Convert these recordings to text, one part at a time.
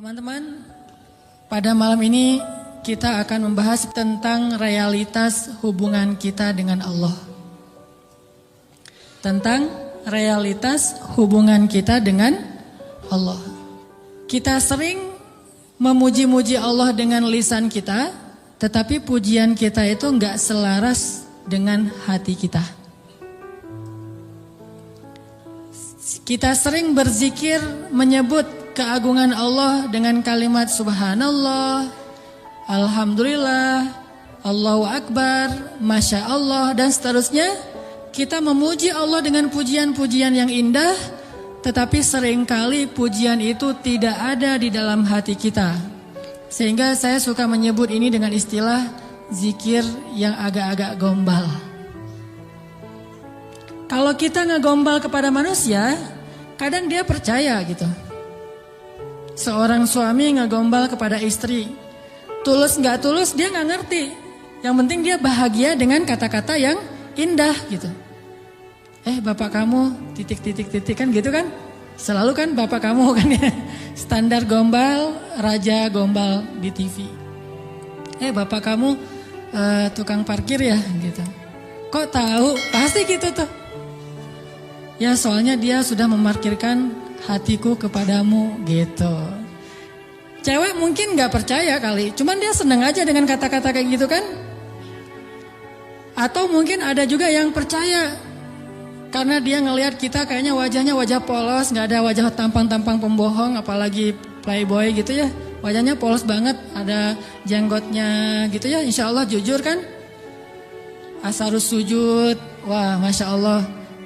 Teman-teman, pada malam ini kita akan membahas tentang realitas hubungan kita dengan Allah. Tentang realitas hubungan kita dengan Allah. Kita sering memuji-muji Allah dengan lisan kita, tetapi pujian kita itu enggak selaras dengan hati kita. Kita sering berzikir menyebut keagungan Allah dengan kalimat subhanallah, alhamdulillah, Allahu akbar, masya Allah dan seterusnya. Kita memuji Allah dengan pujian-pujian yang indah, tetapi seringkali pujian itu tidak ada di dalam hati kita. Sehingga saya suka menyebut ini dengan istilah zikir yang agak-agak gombal. Kalau kita ngegombal kepada manusia, kadang dia percaya gitu. Seorang suami ngegombal kepada istri, tulus nggak tulus dia nggak ngerti. Yang penting dia bahagia dengan kata-kata yang indah gitu. Bapak kamu titik kan gitu kan? Selalu kan bapak kamu kan ya. Standar gombal, raja gombal di TV. Bapak kamu tukang parkir ya gitu. Kok tahu? Pasti gitu tuh. Ya soalnya dia sudah memarkirkan hatiku kepadamu gitu. Cewek mungkin gak percaya kali, cuman dia seneng aja dengan kata-kata kayak gitu kan. Atau mungkin ada juga yang percaya karena dia ngelihat kita kayaknya wajahnya wajah polos, gak ada wajah tampang-tampang pembohong, apalagi playboy gitu ya. Wajahnya polos banget, ada jenggotnya gitu ya, insya Allah jujur kan. Asarus sujud, wah masya Allah.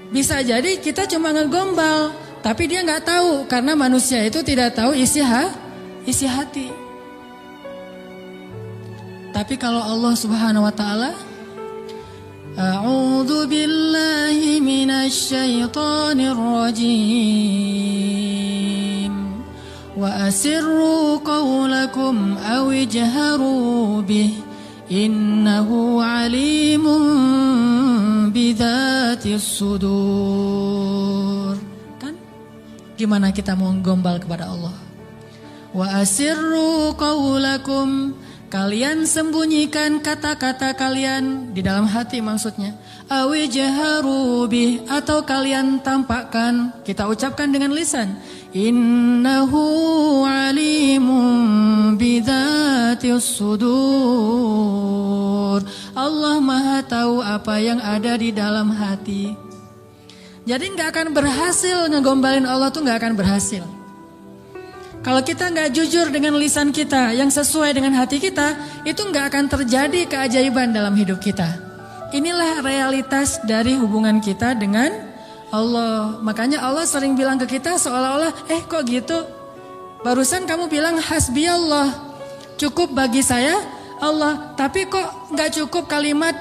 Bisa jadi kita cuma ngegombal, tapi dia nggak tahu karena manusia itu tidak tahu isi hati. Tapi kalau Allah Subhanahu wa taala, A'udzu billahi minasy syaithanir rajim. Wa asirru qawlakum aw ijharu bih innahu alimun bidzatis sudur. Gimana kita mau gombal kepada Allah? Wa asirru qawlakum, kalian sembunyikan kata-kata kalian di dalam hati maksudnya. Awi jaharu bih, atau kalian tampakkan, kita ucapkan dengan lisan. Innahu alimun bidzatis sudur. Allah Maha tahu apa yang ada di dalam hati. Jadi gak akan berhasil ngegombalin Allah tuh gak akan berhasil. Kalau kita gak jujur dengan lisan kita yang sesuai dengan hati kita, itu gak akan terjadi keajaiban dalam hidup kita. Inilah realitas dari hubungan kita dengan Allah. Makanya Allah sering bilang ke kita seolah-olah, kok gitu? Barusan kamu bilang hasbi Allah, cukup bagi saya Allah. Tapi kok gak cukup kalimat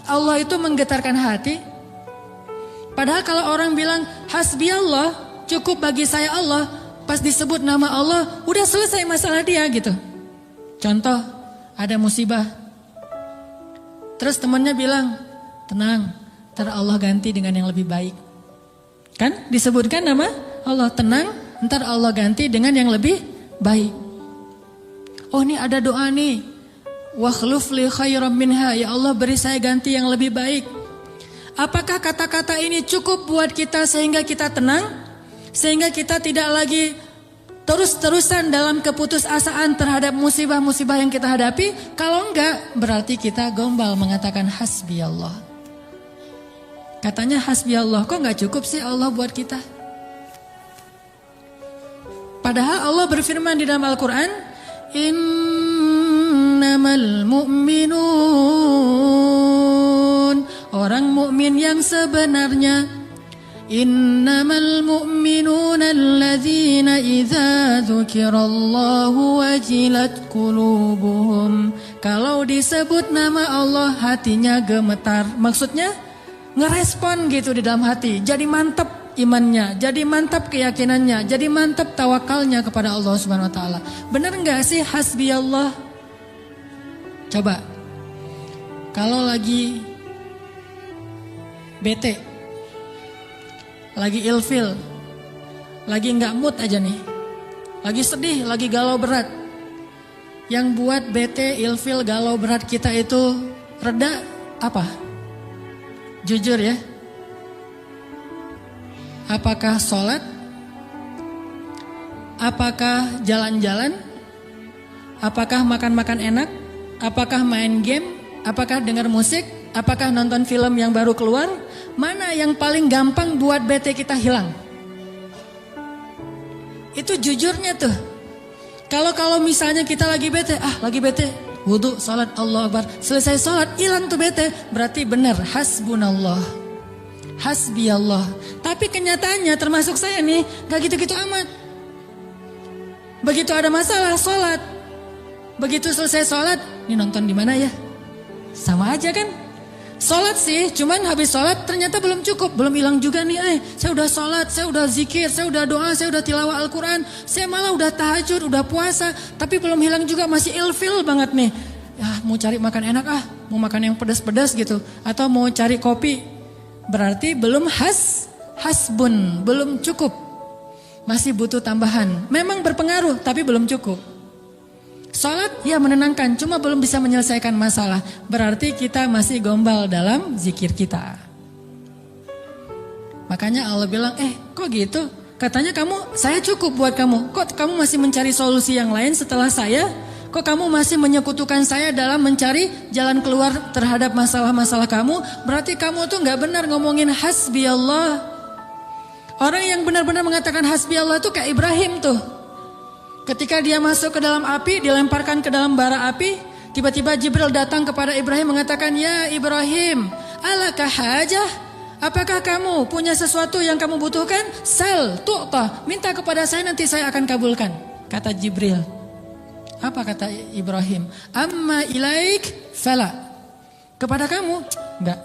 Allah itu menggetarkan hati? Padahal kalau orang bilang hasbi Allah, cukup bagi saya Allah, pas disebut nama Allah, udah selesai masalah dia gitu. Contoh, ada musibah. Terus temannya bilang, tenang, ntar Allah ganti dengan yang lebih baik. Kan disebutkan nama Allah, tenang, ntar Allah ganti dengan yang lebih baik. Oh ini ada doa nih, wa khluf li khairam minha, ya Allah beri saya ganti yang lebih baik. Apakah kata-kata ini cukup buat kita sehingga kita tenang? Sehingga kita tidak lagi terus-terusan dalam keputusasaan terhadap musibah-musibah yang kita hadapi? Kalau enggak, berarti kita gombal mengatakan hasbi Allah. Katanya hasbi Allah, kok enggak cukup sih Allah buat kita? Padahal Allah berfirman di dalam Al-Quran, innamal mu'minun, orang mukmin yang sebenarnya, innamal mu'minuna alladzina idza dzukirallahu wajilat qulubuhum. Kalau disebut nama Allah hatinya gemetar. Maksudnya ngerespon gitu di dalam hati. Jadi mantap imannya, jadi mantap keyakinannya, jadi mantap tawakalnya kepada Allah Subhanahu wa taala. Benar enggak sih hasbi Allah? Coba. Kalau lagi bete, lagi ilfil, lagi nggak mood aja nih, lagi sedih, lagi galau berat. Yang buat bete, ilfil, galau berat kita itu reda apa? Jujur ya. Apakah sholat? Apakah jalan-jalan? Apakah makan-makan enak? Apakah main game? Apakah dengar musik? Apakah nonton film yang baru keluar? Mana yang paling gampang buat bete kita hilang? Itu jujurnya tuh. Kalau misalnya kita lagi bete, wudu, salat, Allah Akbar, selesai salat, hilang tuh bete, berarti benar, hasbunallah, hasbiyallah. Tapi kenyataannya termasuk saya nih, gak gitu-gitu amat. Begitu ada masalah salat, begitu selesai salat, ini nonton di mana ya? Sama aja kan? Sholat sih, cuman habis sholat ternyata belum cukup, belum hilang juga nih. Saya udah sholat, saya udah zikir, saya udah doa, saya udah tilawah Al-Quran, saya malah udah tahajud, udah puasa, tapi belum hilang juga, masih ilfil banget nih. Ya mau cari makan enak mau makan yang pedas-pedas gitu, atau mau cari kopi, berarti belum hasbun, belum cukup, masih butuh tambahan. Memang berpengaruh, tapi belum cukup. Sholat ya menenangkan, cuma belum bisa menyelesaikan masalah. Berarti kita masih gombal dalam zikir kita. Makanya Allah bilang, kok gitu? Katanya saya cukup buat kamu. Kok kamu masih mencari solusi yang lain setelah saya? Kok kamu masih menyekutukan saya dalam mencari jalan keluar terhadap masalah-masalah kamu? Berarti kamu tuh gak benar ngomongin hasbi Allah. Orang yang benar-benar mengatakan hasbi Allah tuh kayak Ibrahim tuh. Ketika dia masuk ke dalam api, dilemparkan ke dalam bara api, tiba-tiba Jibril datang kepada Ibrahim mengatakan, "Ya Ibrahim, alaka hajah? Apakah kamu punya sesuatu yang kamu butuhkan? Sal, tu'ta, minta kepada saya nanti saya akan kabulkan." Kata Jibril. Apa kata Ibrahim? "Amma ilaik fala." Kepada kamu? Enggak.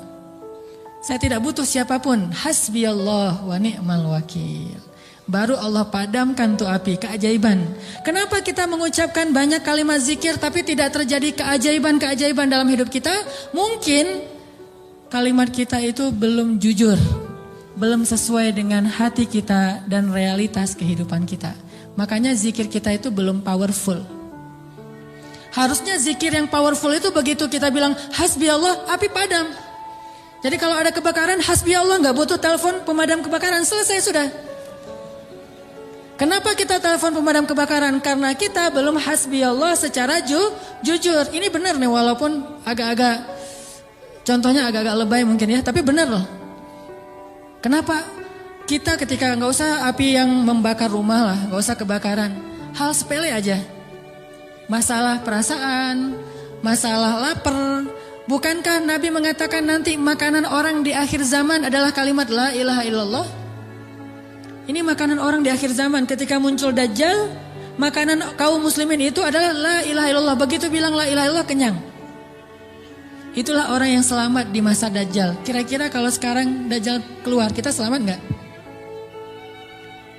Saya tidak butuh siapapun. Hasbiyallah wa ni'mal wakil. Baru Allah padamkan tuh api, keajaiban. Kenapa kita mengucapkan banyak kalimat zikir tapi tidak terjadi keajaiban-keajaiban dalam hidup kita? Mungkin kalimat kita itu belum jujur, belum sesuai dengan hati kita dan realitas kehidupan kita. Makanya zikir kita itu belum powerful. Harusnya zikir yang powerful itu begitu kita bilang hasbi Allah, api padam. Jadi kalau ada kebakaran, hasbi Allah, gak butuh telepon pemadam kebakaran, selesai sudah. Kenapa kita telepon pemadam kebakaran? Karena kita belum hasbi Allah secara jujur. Ini benar nih, walaupun agak-agak, contohnya agak-agak lebay mungkin ya, tapi benar loh. Kenapa kita ketika nggak usah api yang membakar rumah lah, nggak usah kebakaran, hal sepele aja, masalah perasaan, masalah lapar. Bukankah Nabi mengatakan nanti makanan orang di akhir zaman adalah kalimat la ilaha illallah? Ini makanan orang di akhir zaman. Ketika muncul Dajjal, makanan kaum muslimin itu adalah la ilaha illallah. Begitu bilang la ilaha illallah, kenyang. Itulah orang yang selamat di masa Dajjal. Kira-kira kalau sekarang Dajjal keluar, kita selamat gak?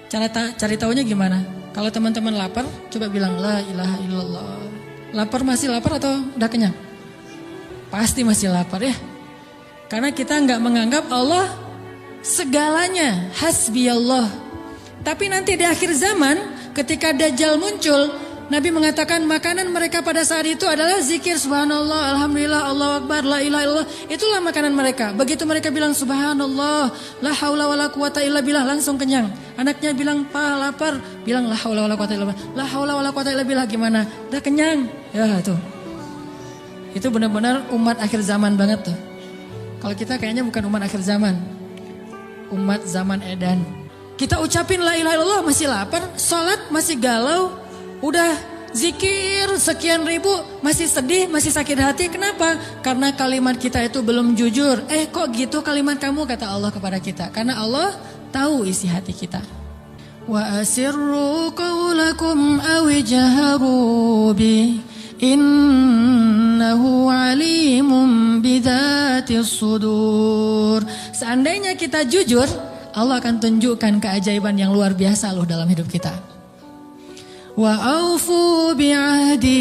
Cara cari taunya gimana? Kalau teman-teman lapar, coba bilang la ilaha illallah. Lapar, masih lapar atau udah kenyang? Pasti masih lapar ya. Karena kita gak menganggap Allah segalanya, hasbi Allah. Tapi nanti di akhir zaman ketika Dajjal muncul, Nabi mengatakan makanan mereka pada saat itu adalah zikir subhanallah, alhamdulillah, Allahu akbar, la ilaha illallah. Itulah makanan mereka. Begitu mereka bilang subhanallah, la haula wala quwata illa billah, langsung kenyang. Anaknya bilang pa lapar, bilang la haula wala quwata illa billah. La haula wala quwata illa billah, gimana? Udah kenyang. Ya tuh. Itu benar-benar umat akhir zaman banget tuh. Kalau kita kayaknya bukan umat akhir zaman. Umat zaman edan. Kita ucapin la ilaha illallah masih lapar, sholat masih galau, udah zikir sekian ribu masih sedih, masih sakit hati. Kenapa? Karena kalimat kita itu belum jujur. Kok gitu kalimat kamu, kata Allah kepada kita. Karena Allah tahu isi hati kita. Wa asirru qawlakum awijharu bi innahu alimum bidzatis sudur. Seandainya kita jujur, Allah akan tunjukkan keajaiban yang luar biasa loh dalam hidup kita. Wa aufu bi'ahdi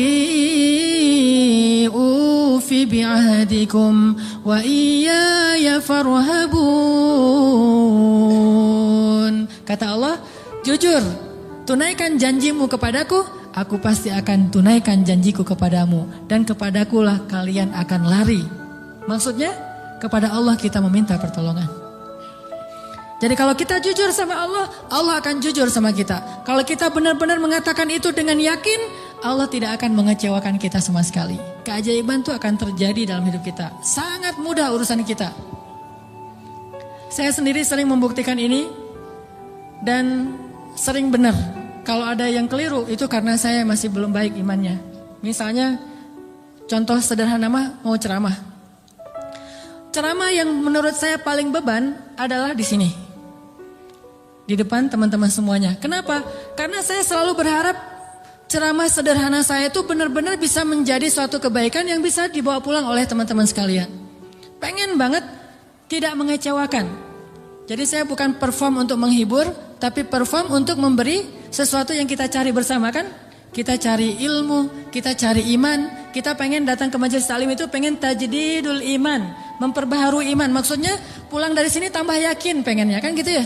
ufi bi'ahdikum wa iyaya farhabun. Kata Allah, jujur. tunaikan janjimu kepadaku, aku pasti akan tunaikan janjiku kepadamu. Dan kepadakulah kalian akan lari. Maksudnya, kepada Allah kita meminta pertolongan. Jadi kalau kita jujur sama Allah, Allah akan jujur sama kita. Kalau kita benar-benar mengatakan itu dengan yakin, Allah tidak akan mengecewakan kita sama sekali. Keajaiban itu akan terjadi dalam hidup kita. Sangat mudah urusan kita. Saya sendiri sering membuktikan ini dan sering benar. Kalau ada yang keliru itu karena saya masih belum baik imannya. Misalnya contoh sederhana mau ceramah. Ceramah yang menurut saya paling beban adalah di sini. Di depan teman-teman semuanya. Kenapa? Karena saya selalu berharap ceramah sederhana saya itu benar-benar bisa menjadi suatu kebaikan yang bisa dibawa pulang oleh teman-teman sekalian. Pengen banget tidak mengecewakan. Jadi saya bukan perform untuk menghibur, tapi perform untuk memberi sesuatu yang kita cari bersama kan. Kita cari ilmu, kita cari iman, kita pengen datang ke majelis taklim itu pengen tajdidul iman, memperbaharui iman. Maksudnya pulang dari sini tambah yakin pengennya kan gitu ya.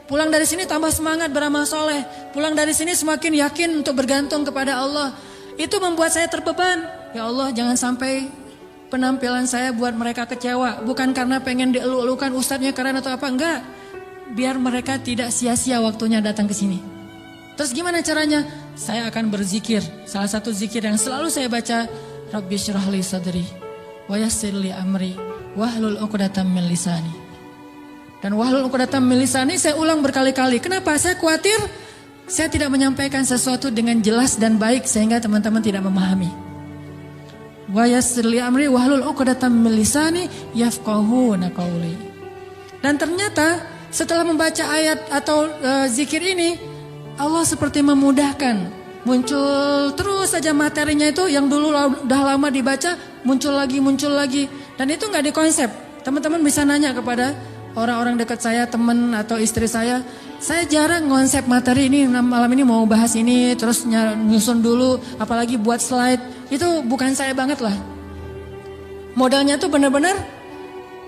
Pulang dari sini tambah semangat beramal soleh. Pulang dari sini semakin yakin untuk bergantung kepada Allah. Itu membuat saya terbeban. Ya Allah, jangan sampai penampilan saya buat mereka kecewa. Bukan karena pengen dielu-elukan ustadznya keren atau apa, enggak. Biar mereka tidak sia-sia waktunya datang ke sini. Terus gimana caranya? Saya akan berzikir. Salah satu zikir yang selalu saya baca, Rabbi syrahli sadri wa yassir li amri wahlul 'uqdatam min lisani. Dan wahlul 'uqdatam min lisani saya ulang berkali-kali. Kenapa? Saya khawatir saya tidak menyampaikan sesuatu dengan jelas dan baik sehingga teman-teman tidak memahami. Wa yassir li amri wahlul 'uqdatam min lisani yafqahuna qauli. Dan ternyata setelah membaca ayat atau zikir ini, Allah seperti memudahkan. Muncul terus saja materinya itu yang dulu udah lama dibaca, muncul lagi. Dan itu nggak dikonsep. Teman-teman bisa nanya kepada orang-orang dekat saya, teman atau istri saya jarang konsep materi ini, malam ini mau bahas ini, terus nyusun dulu, apalagi buat slide, itu bukan saya banget lah. Modalnya tuh benar-benar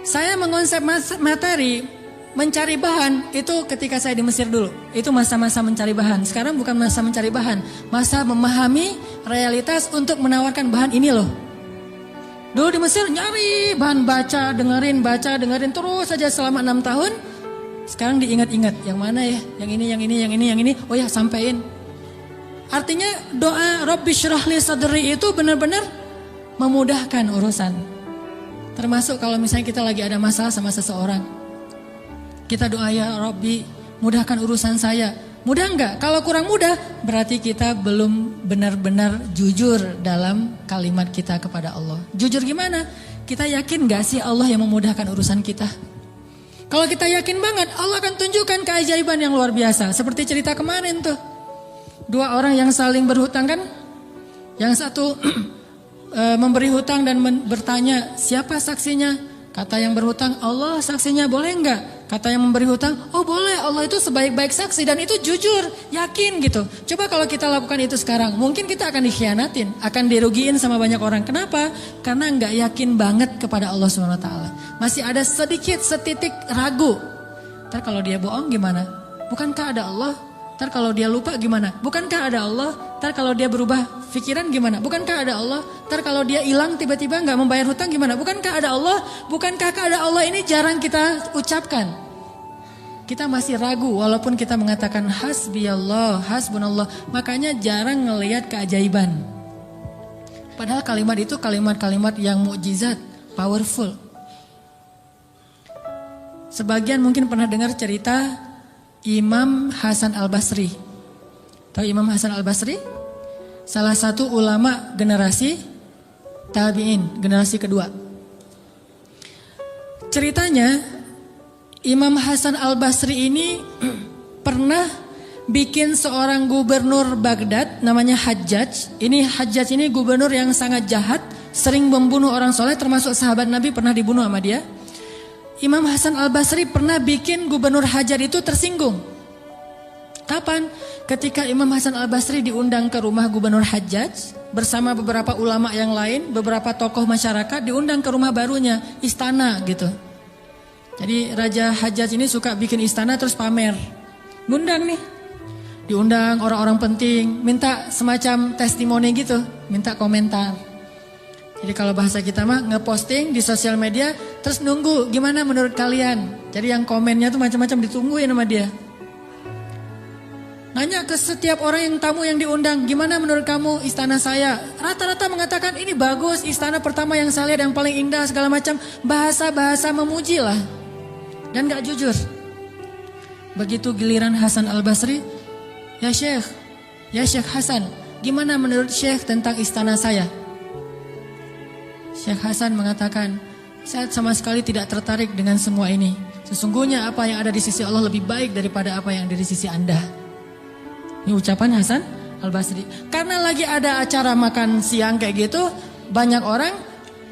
saya mengonsep materi, mencari bahan, itu ketika saya di Mesir dulu. Itu masa-masa mencari bahan, sekarang bukan masa mencari bahan, masa memahami realitas untuk menawarkan bahan ini loh. Dulu di Mesir nyari bahan baca, dengerin terus saja selama 6 tahun. Sekarang diingat-ingat, yang mana ya? Yang ini. Oh ya, sampein. Artinya doa Rabbi syrahli sadri itu benar-benar memudahkan urusan. Termasuk kalau misalnya kita lagi ada masalah sama seseorang. Kita doa, ya Rabbi, mudahkan urusan saya. Mudah enggak? Kalau kurang mudah, berarti kita belum benar-benar jujur dalam kalimat kita kepada Allah. Jujur gimana? Kita yakin enggak sih Allah yang memudahkan urusan kita? Kalau kita yakin banget, Allah akan tunjukkan keajaiban yang luar biasa. Seperti cerita kemarin tuh. 2 orang yang saling berhutang kan? Yang satu memberi hutang dan bertanya, siapa saksinya? Kata yang berhutang, Allah saksinya, boleh enggak? Kata yang memberi hutang, oh boleh, Allah itu sebaik-baik saksi dan itu jujur, yakin gitu. Coba kalau kita lakukan itu sekarang, mungkin kita akan dikhianatin, akan dirugiin sama banyak orang. Kenapa? Karena enggak yakin banget kepada Allah SWT. Masih ada sedikit, setitik ragu. Ntar kalau dia bohong gimana? Bukankah ada Allah? Ntar kalau dia lupa gimana? Bukankah ada Allah? Ntar kalau dia berubah pikiran gimana? Bukankah ada Allah? Ntar kalau dia hilang tiba-tiba nggak membayar hutang gimana? Bukankah ada Allah? Bukankah ada Allah ini jarang kita ucapkan. Kita masih ragu walaupun kita mengatakan hasbiyallah, hasbunallah. Makanya jarang ngelihat keajaiban. Padahal kalimat itu kalimat-kalimat yang mukjizat, powerful. Sebagian mungkin pernah dengar cerita Imam Hasan Al-Basri. Tahu Imam Hasan Al-Basri? Salah satu ulama generasi tabi'in, generasi kedua. Ceritanya Imam Hasan Al-Basri ini pernah bikin seorang gubernur Baghdad namanya Hajjaj. Hajjaj ini gubernur yang sangat jahat, sering membunuh orang soleh, termasuk sahabat Nabi pernah dibunuh sama dia. Imam Hasan Al-Basri pernah bikin gubernur Hajjaj itu tersinggung. Kapan? Ketika Imam Hasan Al-Basri diundang ke rumah gubernur Hajjaj bersama beberapa ulama yang lain, beberapa tokoh masyarakat diundang ke rumah barunya, istana gitu. Jadi Raja Hajjaj ini suka bikin istana terus pamer. Ngundang nih. diundang orang-orang penting, minta semacam testimoni gitu, minta komentar. Jadi kalau bahasa kita mah ngeposting di sosial media, terus nunggu gimana menurut kalian. Jadi yang komennya tuh macam-macam ditungguin sama dia. Nanya ke setiap orang yang tamu yang diundang, gimana menurut kamu istana saya? Rata-rata mengatakan ini bagus, istana pertama yang saya lihat yang paling indah segala macam. Bahasa-bahasa memuji lah. Dan gak jujur. Begitu giliran Hasan Al-Basri, ya Syekh Hasan, gimana menurut Syekh tentang istana saya? Syekh Hasan mengatakan, saya sama sekali tidak tertarik dengan semua ini. Sesungguhnya apa yang ada di sisi Allah lebih baik daripada apa yang ada di sisi Anda. Ini ucapan Hasan Al-Basri. Karena lagi ada acara makan siang kayak gitu, banyak orang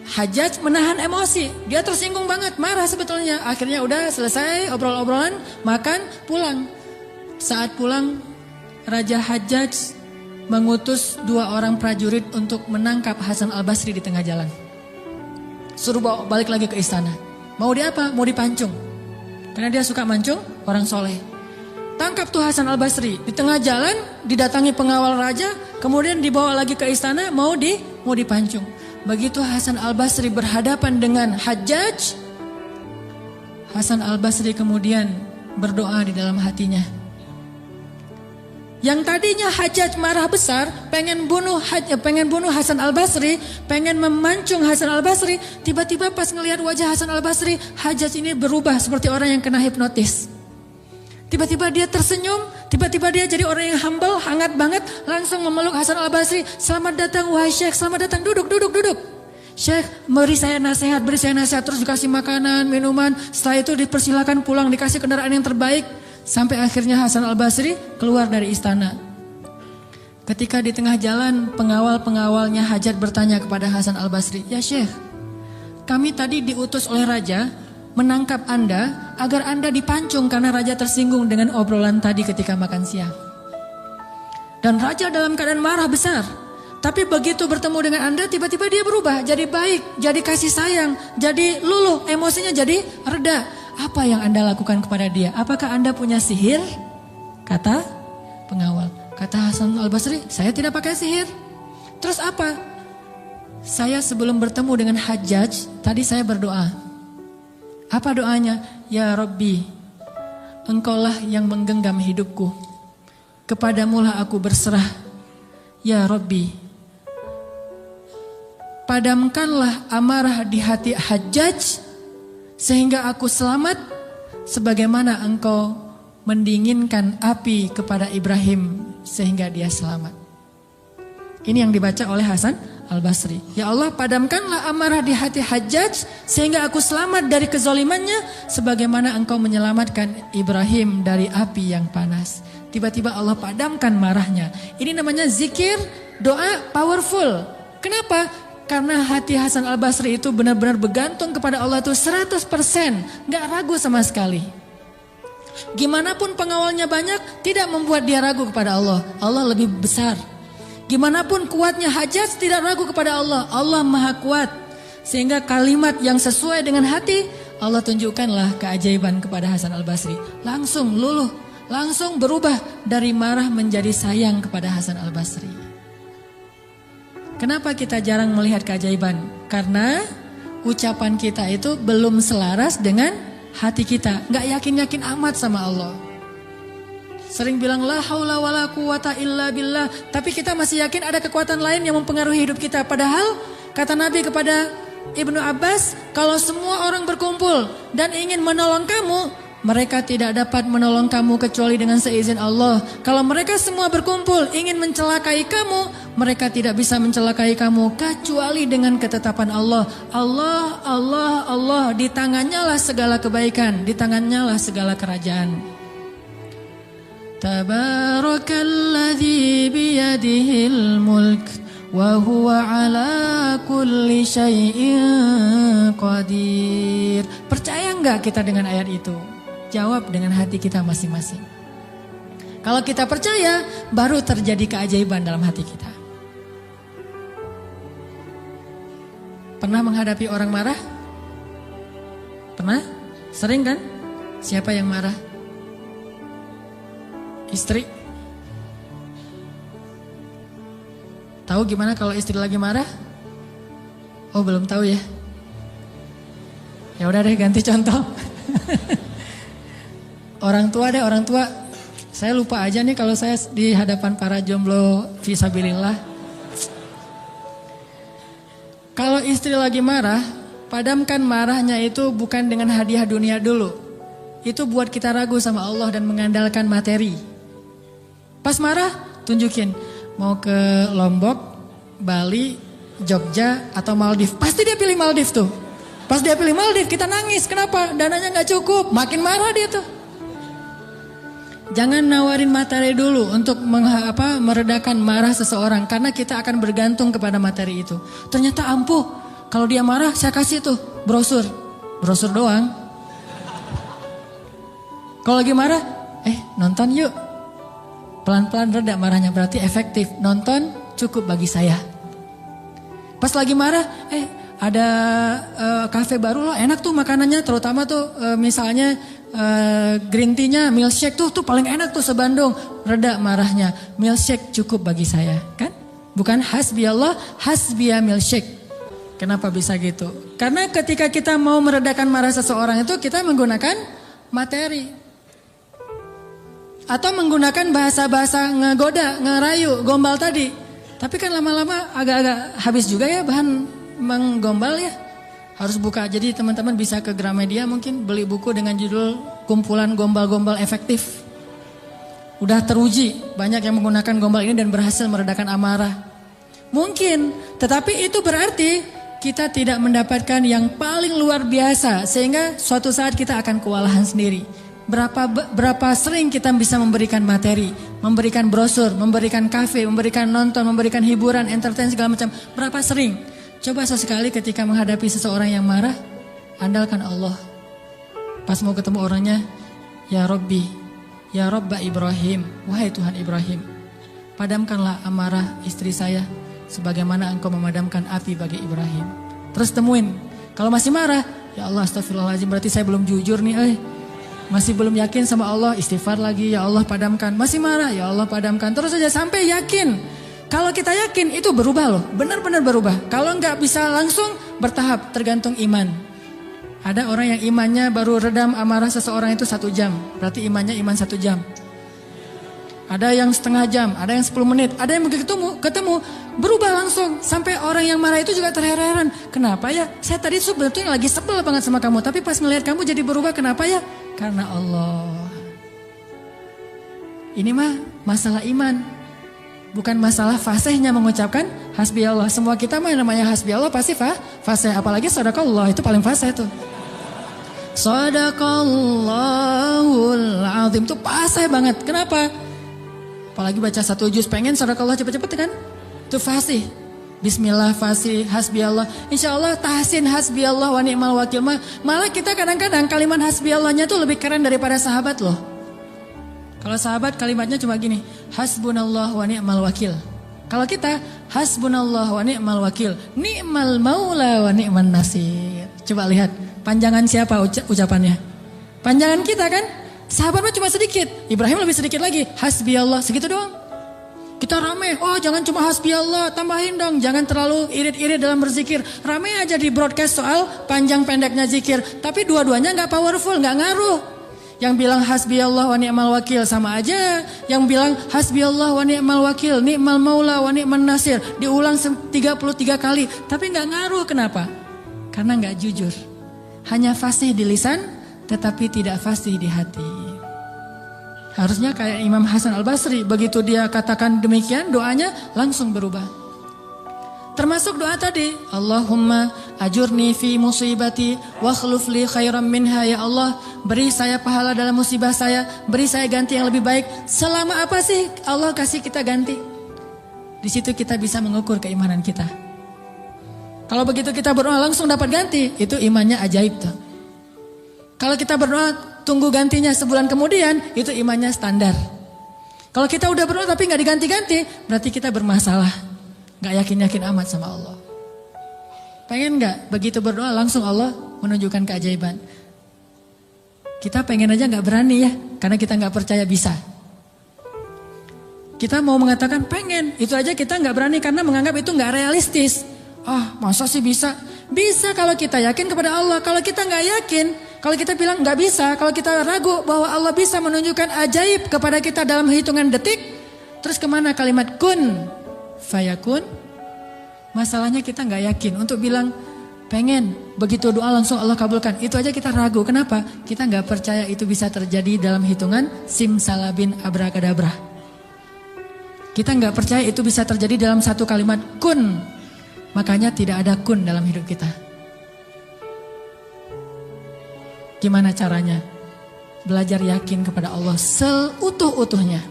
Hajjaj menahan emosi. Dia tersinggung banget, marah sebetulnya. Akhirnya udah selesai obrol-obrolan, makan, pulang. Saat pulang, Raja Hajjaj mengutus 2 orang prajurit untuk menangkap Hasan Al-Basri di tengah jalan. Suruh bawa balik lagi ke istana. Mau dia apa? Mau dipancung. Karena dia suka mancung, orang soleh. Tangkap tuh Hasan Al-Basri. Di tengah jalan didatangi pengawal raja. Kemudian dibawa lagi ke istana mau dipancung. Begitu Hasan Al-Basri berhadapan dengan Hajjaj. Hasan Al-Basri kemudian berdoa di dalam hatinya. Yang tadinya Hajjaj marah besar. Pengen bunuh Hasan Al-Basri. Pengen memancung Hasan Al-Basri. Tiba-tiba pas ngelihat wajah Hasan Al-Basri. Hajjaj ini berubah seperti orang yang kena hipnotis. Tiba-tiba dia tersenyum, tiba-tiba dia jadi orang yang humble, hangat banget, langsung memeluk Hasan Al-Basri. Selamat datang wahai Syekh, selamat datang, duduk. Syekh, beri saya nasihat, terus dikasih makanan, minuman. Setelah itu dipersilakan pulang, dikasih kendaraan yang terbaik. Sampai akhirnya Hasan Al-Basri keluar dari istana. Ketika di tengah jalan, pengawal-pengawalnya Hajjaj bertanya kepada Hasan Al-Basri, ya Syekh, kami tadi diutus oleh raja menangkap Anda agar Anda dipancung karena raja tersinggung dengan obrolan tadi ketika makan siang. Dan raja dalam keadaan marah besar. Tapi begitu bertemu dengan Anda tiba-tiba dia berubah jadi baik, jadi kasih sayang, jadi luluh, emosinya jadi reda. Apa yang Anda lakukan kepada dia? Apakah Anda punya sihir? Kata pengawal. Kata Hasan Al-Basri, saya tidak pakai sihir. Terus apa? Saya sebelum bertemu dengan Hajjaj, tadi saya berdoa. Apa doanya? Ya Rabbi, Engkaulah yang menggenggam hidupku. Kepadamulah aku berserah. Ya Rabbi, padamkanlah amarah di hati Hajjaj sehingga aku selamat sebagaimana Engkau mendinginkan api kepada Ibrahim sehingga dia selamat. Ini yang dibaca oleh Hasan Al-Basri. Ya Allah, padamkanlah amarah di hati Hajjaj sehingga aku selamat dari kezalimannya sebagaimana Engkau menyelamatkan Ibrahim dari api yang panas. Tiba-tiba Allah padamkan marahnya. Ini namanya zikir, doa powerful. Kenapa? Karena hati Hasan Al-Basri itu benar-benar bergantung kepada Allah itu 100%, gak ragu sama sekali. Gimana pun pengawalnya banyak, tidak membuat dia ragu kepada Allah. Allah lebih besar. Gimana pun kuatnya Hajjaj tidak ragu kepada Allah. Allah maha kuat. Sehingga kalimat yang sesuai dengan hati, Allah tunjukkanlah keajaiban kepada Hasan Al-Basri. Langsung luluh, langsung berubah dari marah menjadi sayang kepada Hasan Al-Basri. Kenapa kita jarang melihat keajaiban? Karena ucapan kita itu belum selaras dengan hati kita. Gak yakin-yakin amat sama Allah. Sering bilang la haula wala quwata illa billah. Tapi kita masih yakin ada kekuatan lain yang mempengaruhi hidup kita. Padahal kata Nabi kepada Ibnu Abbas, kalau semua orang berkumpul dan ingin menolong kamu, mereka tidak dapat menolong kamu kecuali dengan seizin Allah. Kalau mereka semua berkumpul ingin mencelakai kamu, mereka tidak bisa mencelakai kamu kecuali dengan ketetapan Allah. Allah, Allah, Allah, di tangannya lah segala kebaikan, di tangannya lah segala kerajaan. Tabarakalladzi biyadihil mulk wa huwa ala kulli syai'in qadir. Percaya enggak kita dengan ayat itu? Jawab dengan hati kita masing-masing. Kalau kita percaya, baru terjadi keajaiban dalam hati kita. Pernah menghadapi orang marah? Pernah? Sering kan? Siapa yang marah? Istri? Tahu gimana kalau istri lagi marah? Oh belum tahu ya? Ya udah deh ganti contoh. Orang tua deh, orang tua. Saya lupa aja nih kalau saya di hadapan para jomblo fisabilillah. Kalau istri lagi marah, padamkan marahnya itu bukan dengan hadiah dunia dulu. Itu buat kita ragu sama Allah dan mengandalkan materi. Pas marah, tunjukin. Mau ke Lombok, Bali, Jogja, atau Maldives. Pasti dia pilih Maldives tuh. Pas dia pilih Maldives, kita nangis. Kenapa? Dananya gak cukup. Makin marah dia tuh. Jangan nawarin materi dulu untuk meredakan marah seseorang. Karena kita akan bergantung kepada materi itu. Ternyata ampuh. Kalau dia marah, saya kasih tuh brosur. Brosur doang. Kalau lagi marah, nonton yuk. Pelan-pelan reda marahnya, berarti efektif. Nonton cukup bagi saya. Pas lagi marah, ada kafe baru loh, enak tuh makanannya. Terutama tuh misalnya green tea-nya, milkshake tuh paling enak tuh se-Bandung. Reda marahnya, milkshake cukup bagi saya. Kan? Bukan hasbiyallah, hasbiya milkshake. Kenapa bisa gitu? Karena ketika kita mau meredakan marah seseorang itu kita menggunakan materi. Atau menggunakan bahasa-bahasa ngegoda, ngerayu, gombal tadi. Tapi kan lama-lama agak-agak habis juga ya bahan menggombal ya. Harus buka, jadi teman-teman bisa ke Gramedia mungkin beli buku dengan judul Kumpulan Gombal-Gombal Efektif. Udah teruji, banyak yang menggunakan gombal ini dan berhasil meredakan amarah. Mungkin, tetapi itu berarti kita tidak mendapatkan yang paling luar biasa. Sehingga suatu saat kita akan kewalahan sendiri. Berapa sering kita bisa memberikan materi, memberikan brosur, memberikan kafe, memberikan nonton, memberikan hiburan, entertain segala macam. Berapa sering? Coba sesekali ketika menghadapi seseorang yang marah, andalkan Allah. Pas mau ketemu orangnya, ya Rabbi, ya Rabba Ibrahim, wahai Tuhan Ibrahim, padamkanlah amarah istri saya sebagaimana engkau memadamkan api bagi Ibrahim. Terus temuin, kalau masih marah, ya Allah astagfirullahaladzim, berarti saya belum jujur nih, masih belum yakin sama Allah, istighfar lagi, ya Allah padamkan. Masih marah, ya Allah padamkan. Terus saja sampai yakin. Kalau kita yakin itu berubah loh, benar-benar berubah. Kalau nggak bisa langsung bertahap, tergantung iman. Ada orang yang imannya baru redam amarah seseorang itu 1 jam, berarti imannya iman 1 jam. Ada yang setengah jam, ada yang 10 menit, ada yang begitu ketemu berubah langsung. Sampai orang yang marah itu juga terheran-heran. Kenapa ya? Saya tadi sebetulnya lagi sebel banget sama kamu, tapi pas melihat kamu jadi berubah, kenapa ya? Karena Allah. Ini mah masalah iman. Bukan masalah fasihnya mengucapkan hasbi Allah. Semua kita mah namanya hasbi Allah pasti fasih. Apalagi sadaqallah itu paling fasih tuh. Sadaqallahul azim itu fasih banget. Kenapa? Apalagi baca 1 juz pengen sadaqallah cepet-cepet kan? Itu fasih. Bismillah fasih hasbi Allah. Insya Allah tahsin hasbi Allah wa ni'mal wakil. Malah kita kadang-kadang kalimat hasbi Allahnya tuh lebih keren daripada sahabat loh. Kalau sahabat kalimatnya cuma gini, hasbunallah wa ni'mal wakil. Kalau kita, hasbunallah wa ni'mal wakil, ni'mal maula wa ni'man nasir. Coba lihat, panjangan siapa ucapannya? Panjangan kita kan? Sahabatnya cuma sedikit, Ibrahim lebih sedikit lagi, hasbi Allah, segitu doang. Kita rame, jangan cuma hasbi Allah, tambahin dong. Jangan terlalu irit-irit dalam berzikir. Rame aja di broadcast soal panjang pendeknya zikir. Tapi dua-duanya gak powerful, gak ngaruh. Yang bilang hasbi Allah wa ni'mal wakil sama aja. Yang bilang hasbi Allah wa ni'mal wakil, ni'mal maula wa ni'man nasir. Diulang 33 kali. Tapi gak ngaruh, kenapa? Karena gak jujur. Hanya fasih di lisan, tetapi tidak fasih di hati. Harusnya kayak Imam Hasan Al-Basri. Begitu dia katakan demikian, doanya langsung berubah. Termasuk doa tadi, Allahumma ajurni fi musibati wa khluf li khairan minha, ya Allah, beri saya pahala dalam musibah saya, beri saya ganti yang lebih baik. Selama apa sih Allah kasih kita ganti? Di situ kita bisa mengukur keimanan kita. Kalau begitu kita berdoa langsung dapat ganti, itu imannya ajaib tuh. Kalau kita berdoa tunggu gantinya sebulan kemudian, itu imannya standar. Kalau kita udah berdoa tapi nggak diganti-ganti, berarti kita bermasalah. Gak yakin-yakin amat sama Allah. Pengen gak begitu berdoa langsung Allah menunjukkan keajaiban? Kita pengen aja gak berani ya. Karena kita gak percaya bisa. Kita mau mengatakan pengen, itu aja kita nggak berani karena menganggap itu nggak realistis. Masa sih bisa? Bisa kalau kita yakin kepada Allah. Kalau kita nggak yakin, kalau kita bilang nggak bisa, kalau kita ragu bahwa Allah bisa menunjukkan ajaib kepada kita dalam hitungan detik, terus kemana kalimat kun fayakun? Masalahnya kita nggak yakin untuk bilang pengen, begitu doa langsung Allah kabulkan. Itu aja kita ragu. Kenapa? Kita nggak percaya itu bisa terjadi dalam hitungan simsalabin abrakadabra. Kita nggak percaya itu bisa terjadi dalam satu kalimat kun. Makanya tidak ada kun dalam hidup kita. Gimana caranya? Belajar yakin kepada Allah seutuh-utuhnya.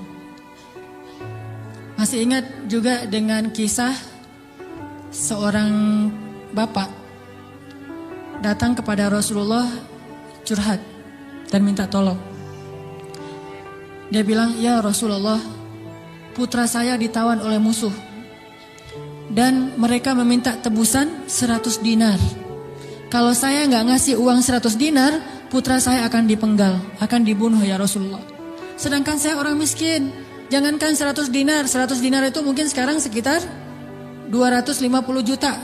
Masih ingat juga dengan kisah seorang bapak datang kepada Rasulullah curhat dan minta tolong. Dia bilang, "Ya Rasulullah, putra saya ditawan oleh musuh. Dan mereka meminta tebusan 100 dinar. Kalau saya nggak ngasih uang 100 dinar, putra saya akan dipenggal, akan dibunuh ya Rasulullah. Sedangkan saya orang miskin. Jangankan 100 dinar, 100 dinar itu mungkin sekarang sekitar 250 juta.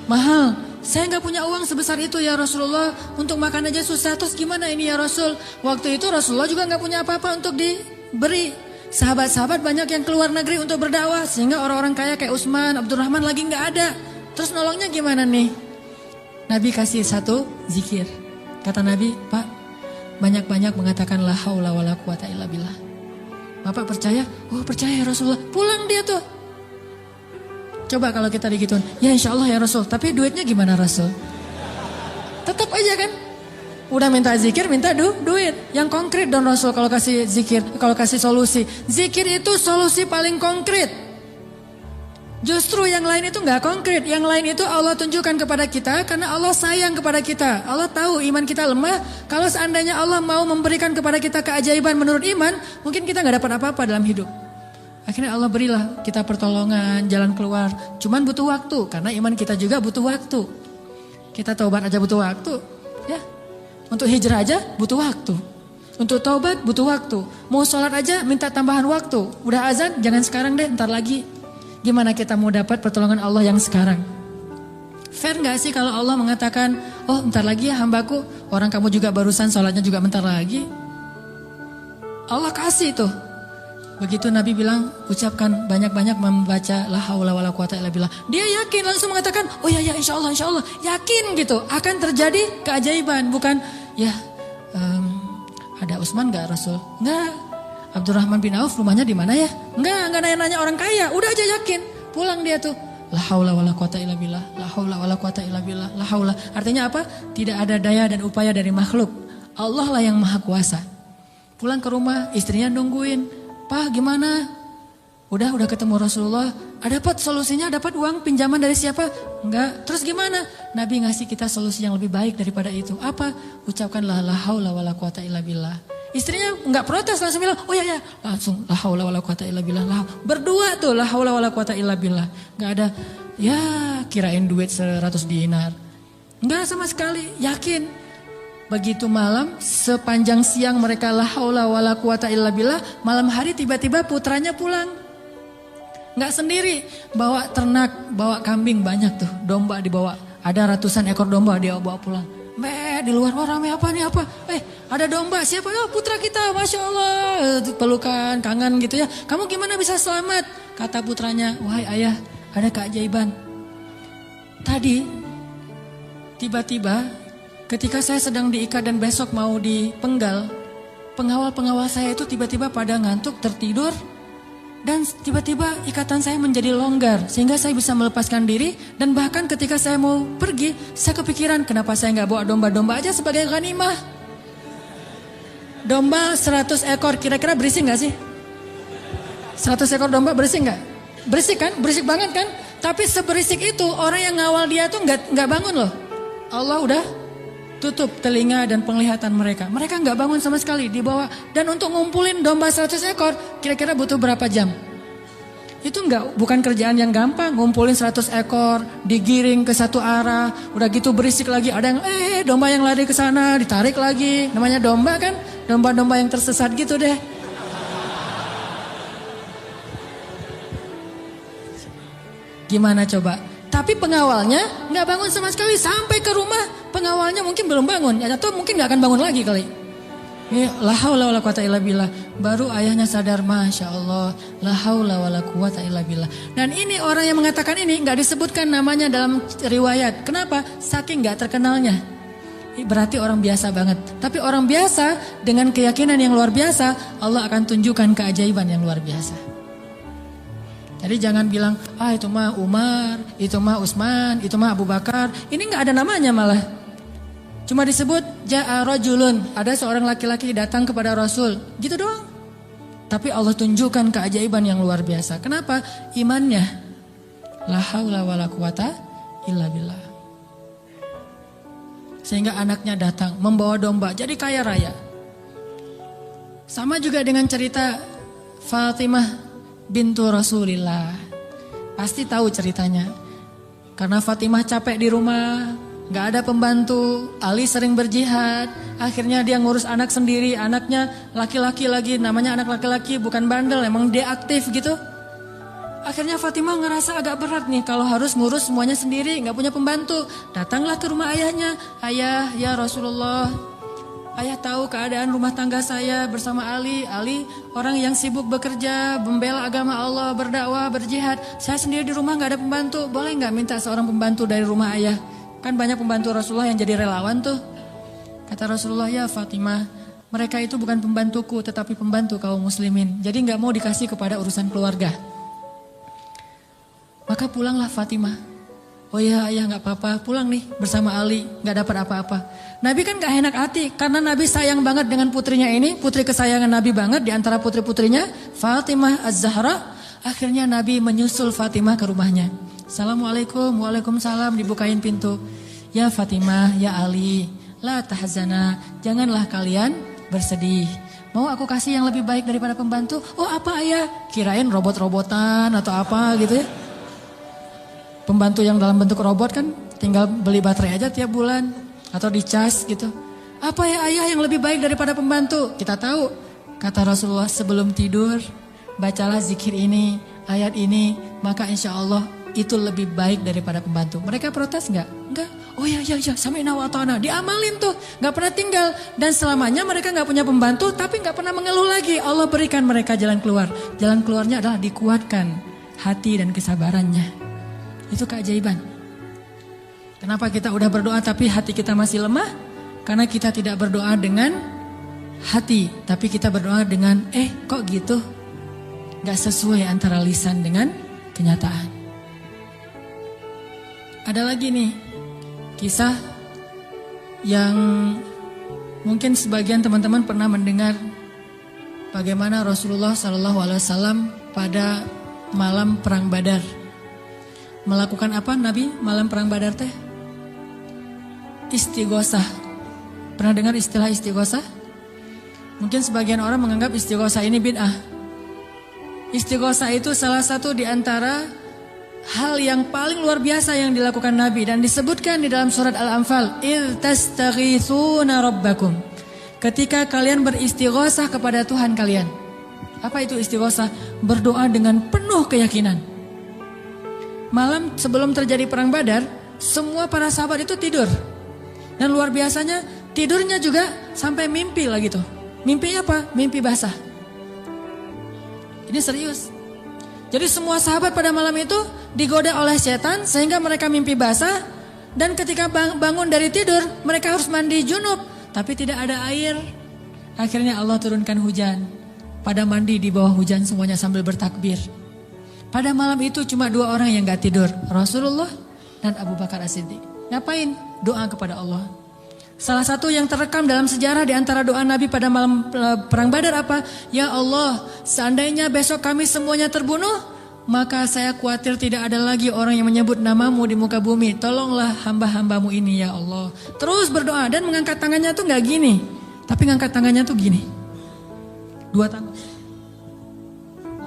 Mahal. Saya nggak punya uang sebesar itu ya Rasulullah. Untuk makan aja susah. Terus gimana ini ya Rasul?" Waktu itu Rasulullah juga nggak punya apa-apa untuk diberi. Sahabat-sahabat banyak yang keluar negeri untuk berdakwah. Sehingga orang-orang kaya kayak Utsman, Abdurrahman lagi nggak ada. Terus nolongnya gimana nih? Nabi kasih satu zikir. Kata Nabi, "Pak, banyak-banyak mengatakan la haula wala quwata illa billah." Bapak percaya? "Oh percaya ya Rasulullah." Pulang dia tuh. Coba kalau kita digituin, "Ya insya Allah ya Rasul." Tapi duitnya gimana Rasul? Tetap aja kan? Udah minta zikir, minta duit. Yang konkret dong Rasul kalau kasih zikir, kalau kasih solusi. Zikir itu solusi paling konkret. Justru yang lain itu gak konkret. Yang lain itu Allah tunjukkan kepada kita karena Allah sayang kepada kita. Allah tahu iman kita lemah. Kalau seandainya Allah mau memberikan kepada kita keajaiban menurut iman, mungkin kita gak dapat apa-apa dalam hidup. Akhirnya Allah berilah kita pertolongan, jalan keluar. Cuman butuh waktu, karena iman kita juga butuh waktu. Kita taubat aja butuh waktu, ya. Untuk hijrah aja butuh waktu. Untuk taubat butuh waktu. Mau sholat aja minta tambahan waktu. Udah azan, jangan sekarang deh, ntar lagi. Gimana kita mau dapat pertolongan Allah yang sekarang? Fair gak sih kalau Allah mengatakan, "Oh ntar lagi ya hambaku, orang kamu juga barusan sholatnya juga bentar lagi." Allah kasih tuh. Begitu Nabi bilang, ucapkan banyak-banyak membaca la haula wala quwata illa billah. Dia yakin langsung mengatakan, "Oh ya insya Allah. Yakin gitu, akan terjadi keajaiban. Bukan, ya ada Utsman gak Rasul? Enggak. Abdurrahman bin Auf rumahnya di mana ya? Enggak nanya-nanya orang kaya. Udah aja yakin. Pulang dia tuh. La haula wala quwata illa billah. La haula wala quwata illa billah. La haula. Artinya apa? Tidak ada daya dan upaya dari makhluk. Allah lah yang maha kuasa. Pulang ke rumah, istrinya nungguin. "Pak gimana? Udah ketemu Rasulullah. Dapat solusinya, dapat uang pinjaman dari siapa? Enggak. Terus gimana?" Nabi ngasih kita solusi yang lebih baik daripada itu. Apa? Ucapkanlah la haula wala quwata illa billah. Istrinya enggak protes, langsung bilang, "Oh ya." Langsung la haula wala quwata illa billah. Berdua tuh la haula wala quwata illa billah. Enggak ada ya kirain duit 100 dinar. Enggak sama sekali, yakin. Begitu malam, sepanjang siang mereka la haula wala quwata illa billah, malam hari tiba-tiba putranya pulang. Nggak sendiri, bawa ternak, bawa kambing banyak tuh, domba dibawa. Ada ratusan ekor domba dia bawa pulang. Di luar rame apa nih apa? Ada domba, siapa? Oh putra kita, Masya Allah. Pelukan, kangen gitu ya. "Kamu gimana bisa selamat?" Kata putranya, "Wahai ayah, ada keajaiban. Tadi, tiba-tiba ketika saya sedang diikat dan besok mau dipenggal, pengawal-pengawal saya itu tiba-tiba pada ngantuk, tertidur, dan tiba-tiba ikatan saya menjadi longgar sehingga saya bisa melepaskan diri. Dan bahkan ketika saya mau pergi, saya kepikiran kenapa saya nggak bawa domba-domba aja sebagai ghanimah. Domba 100 ekor, kira-kira berisik nggak sih? 100 ekor domba berisik nggak? Berisik kan? Berisik banget kan? Tapi seberisik itu orang yang ngawal dia tuh nggak bangun loh. Allah udah tutup telinga dan penglihatan mereka. Mereka nggak bangun sama sekali, dibawa. Dan untuk ngumpulin domba 100 ekor, kira-kira butuh berapa jam? Itu bukan kerjaan yang gampang. Ngumpulin 100 ekor, digiring ke satu arah, udah gitu berisik lagi. Ada yang domba yang lari ke sana, ditarik lagi. Namanya domba kan, domba-domba yang tersesat gitu deh. Gimana coba? Tapi pengawalnya nggak bangun sama sekali sampai ke rumah. Pengawalnya mungkin belum bangun, atau mungkin nggak akan bangun lagi kali. La haula wala quwata illa billah. Baru ayahnya sadar, Masya Allah, la haula wala quwata illa billah. Dan ini orang yang mengatakan ini nggak disebutkan namanya dalam riwayat. Kenapa? Saking nggak terkenalnya. Berarti orang biasa banget. Tapi orang biasa dengan keyakinan yang luar biasa, Allah akan tunjukkan keajaiban yang luar biasa. Jadi jangan bilang, itu mah Umar, itu mah Utsman, itu mah Abu Bakar. Ini nggak ada namanya malah. Cuma disebut ja'a rajulun, ada seorang laki-laki datang kepada Rasul, gitu doang. Tapi Allah tunjukkan keajaiban yang luar biasa. Kenapa? Imannya. La haula wala quwata illa billah. Sehingga anaknya datang membawa domba, jadi kaya raya. Sama juga dengan cerita Fatimah bintu Rasulillah. Pasti tahu ceritanya. Karena Fatimah capek di rumah, gak ada pembantu, Ali sering berjihad, akhirnya dia ngurus anak sendiri, anaknya laki-laki lagi, namanya anak laki-laki, bukan bandel, emang dia aktif gitu. Akhirnya Fatimah ngerasa agak berat nih kalau harus ngurus semuanya sendiri, gak punya pembantu. Datanglah ke rumah ayahnya, ayah ya Rasulullah, ayah tahu keadaan rumah tangga saya bersama Ali. Ali orang yang sibuk bekerja, membela agama Allah, berdakwah, berjihad. Saya sendiri di rumah gak ada pembantu, boleh gak minta seorang pembantu dari rumah ayah? Kan banyak pembantu Rasulullah yang jadi relawan tuh. Kata Rasulullah, ya Fatimah, mereka itu bukan pembantuku tetapi pembantu kaum muslimin. Jadi gak mau dikasih kepada urusan keluarga. Maka pulanglah Fatimah. Oh ya ayah gak apa-apa, pulang nih bersama Ali, gak dapat apa-apa. Nabi kan gak enak hati karena Nabi sayang banget dengan putrinya ini, putri kesayangan Nabi banget di antara putri-putrinya, Fatimah Az-Zahra. Akhirnya Nabi menyusul Fatimah ke rumahnya. Assalamualaikum, waalaikumsalam, dibukain pintu. Ya Fatimah, ya Ali, la tahzana, janganlah kalian bersedih. Mau aku kasih yang lebih baik daripada pembantu? Oh apa ayah? Kirain robot-robotan atau apa gitu ya. Pembantu yang dalam bentuk robot kan tinggal beli baterai aja tiap bulan atau dicas gitu. Apa ya ayah yang lebih baik daripada pembantu? Kita tahu, kata Rasulullah sebelum tidur, bacalah zikir ini, ayat ini, maka insya Allah itu lebih baik daripada pembantu. Mereka protes enggak? Enggak. Oh ya, sami'na wa ata'na. Diamalin tuh, enggak pernah tinggal. Dan selamanya mereka enggak punya pembantu, tapi enggak pernah mengeluh lagi. Allah berikan mereka jalan keluar. Jalan keluarnya adalah dikuatkan hati dan kesabarannya. Itu keajaiban. Kenapa kita udah berdoa tapi hati kita masih lemah? Karena kita tidak berdoa dengan hati, tapi kita berdoa dengan kok gitu? Enggak sesuai antara lisan dengan kenyataan. Ada lagi nih kisah yang mungkin sebagian teman-teman pernah mendengar bagaimana Rasulullah SAW pada malam perang Badar melakukan apa Nabi malam perang Badar teh? Istighosah. Pernah dengar istilah istighosah? Mungkin sebagian orang menganggap istighosah ini bid'ah. Istighosah itu salah satu di antara hal yang paling luar biasa yang dilakukan Nabi dan disebutkan di dalam surat Al-Anfal, "Idz tastaghitsuna rabbakum." Ketika kalian beristighosah kepada Tuhan kalian. Apa itu istighosah? Berdoa dengan penuh keyakinan. Malam sebelum terjadi perang Badar, semua para sahabat itu tidur. Dan luar biasanya tidurnya juga sampai mimpi lah gitu. Mimpinya apa? Mimpi basah. Ini serius. Jadi semua sahabat pada malam itu digoda oleh setan sehingga mereka mimpi basah. Dan ketika bangun dari tidur mereka harus mandi junub. Tapi tidak ada air. Akhirnya Allah turunkan hujan. Pada mandi di bawah hujan semuanya sambil bertakbir. Pada malam itu cuma 2 orang yang gak tidur. Rasulullah dan Abu Bakar As-Siddiq. Ngapain? Doa kepada Allah. Salah satu yang terekam dalam sejarah di antara doa Nabi pada malam perang Badar apa? Ya Allah, seandainya besok kami semuanya terbunuh, maka saya khawatir tidak ada lagi orang yang menyebut namamu di muka bumi. Tolonglah hamba-hambamu ini ya Allah. Terus berdoa dan mengangkat tangannya tuh gak gini. Tapi ngangkat tangannya tuh gini. 2 tangan.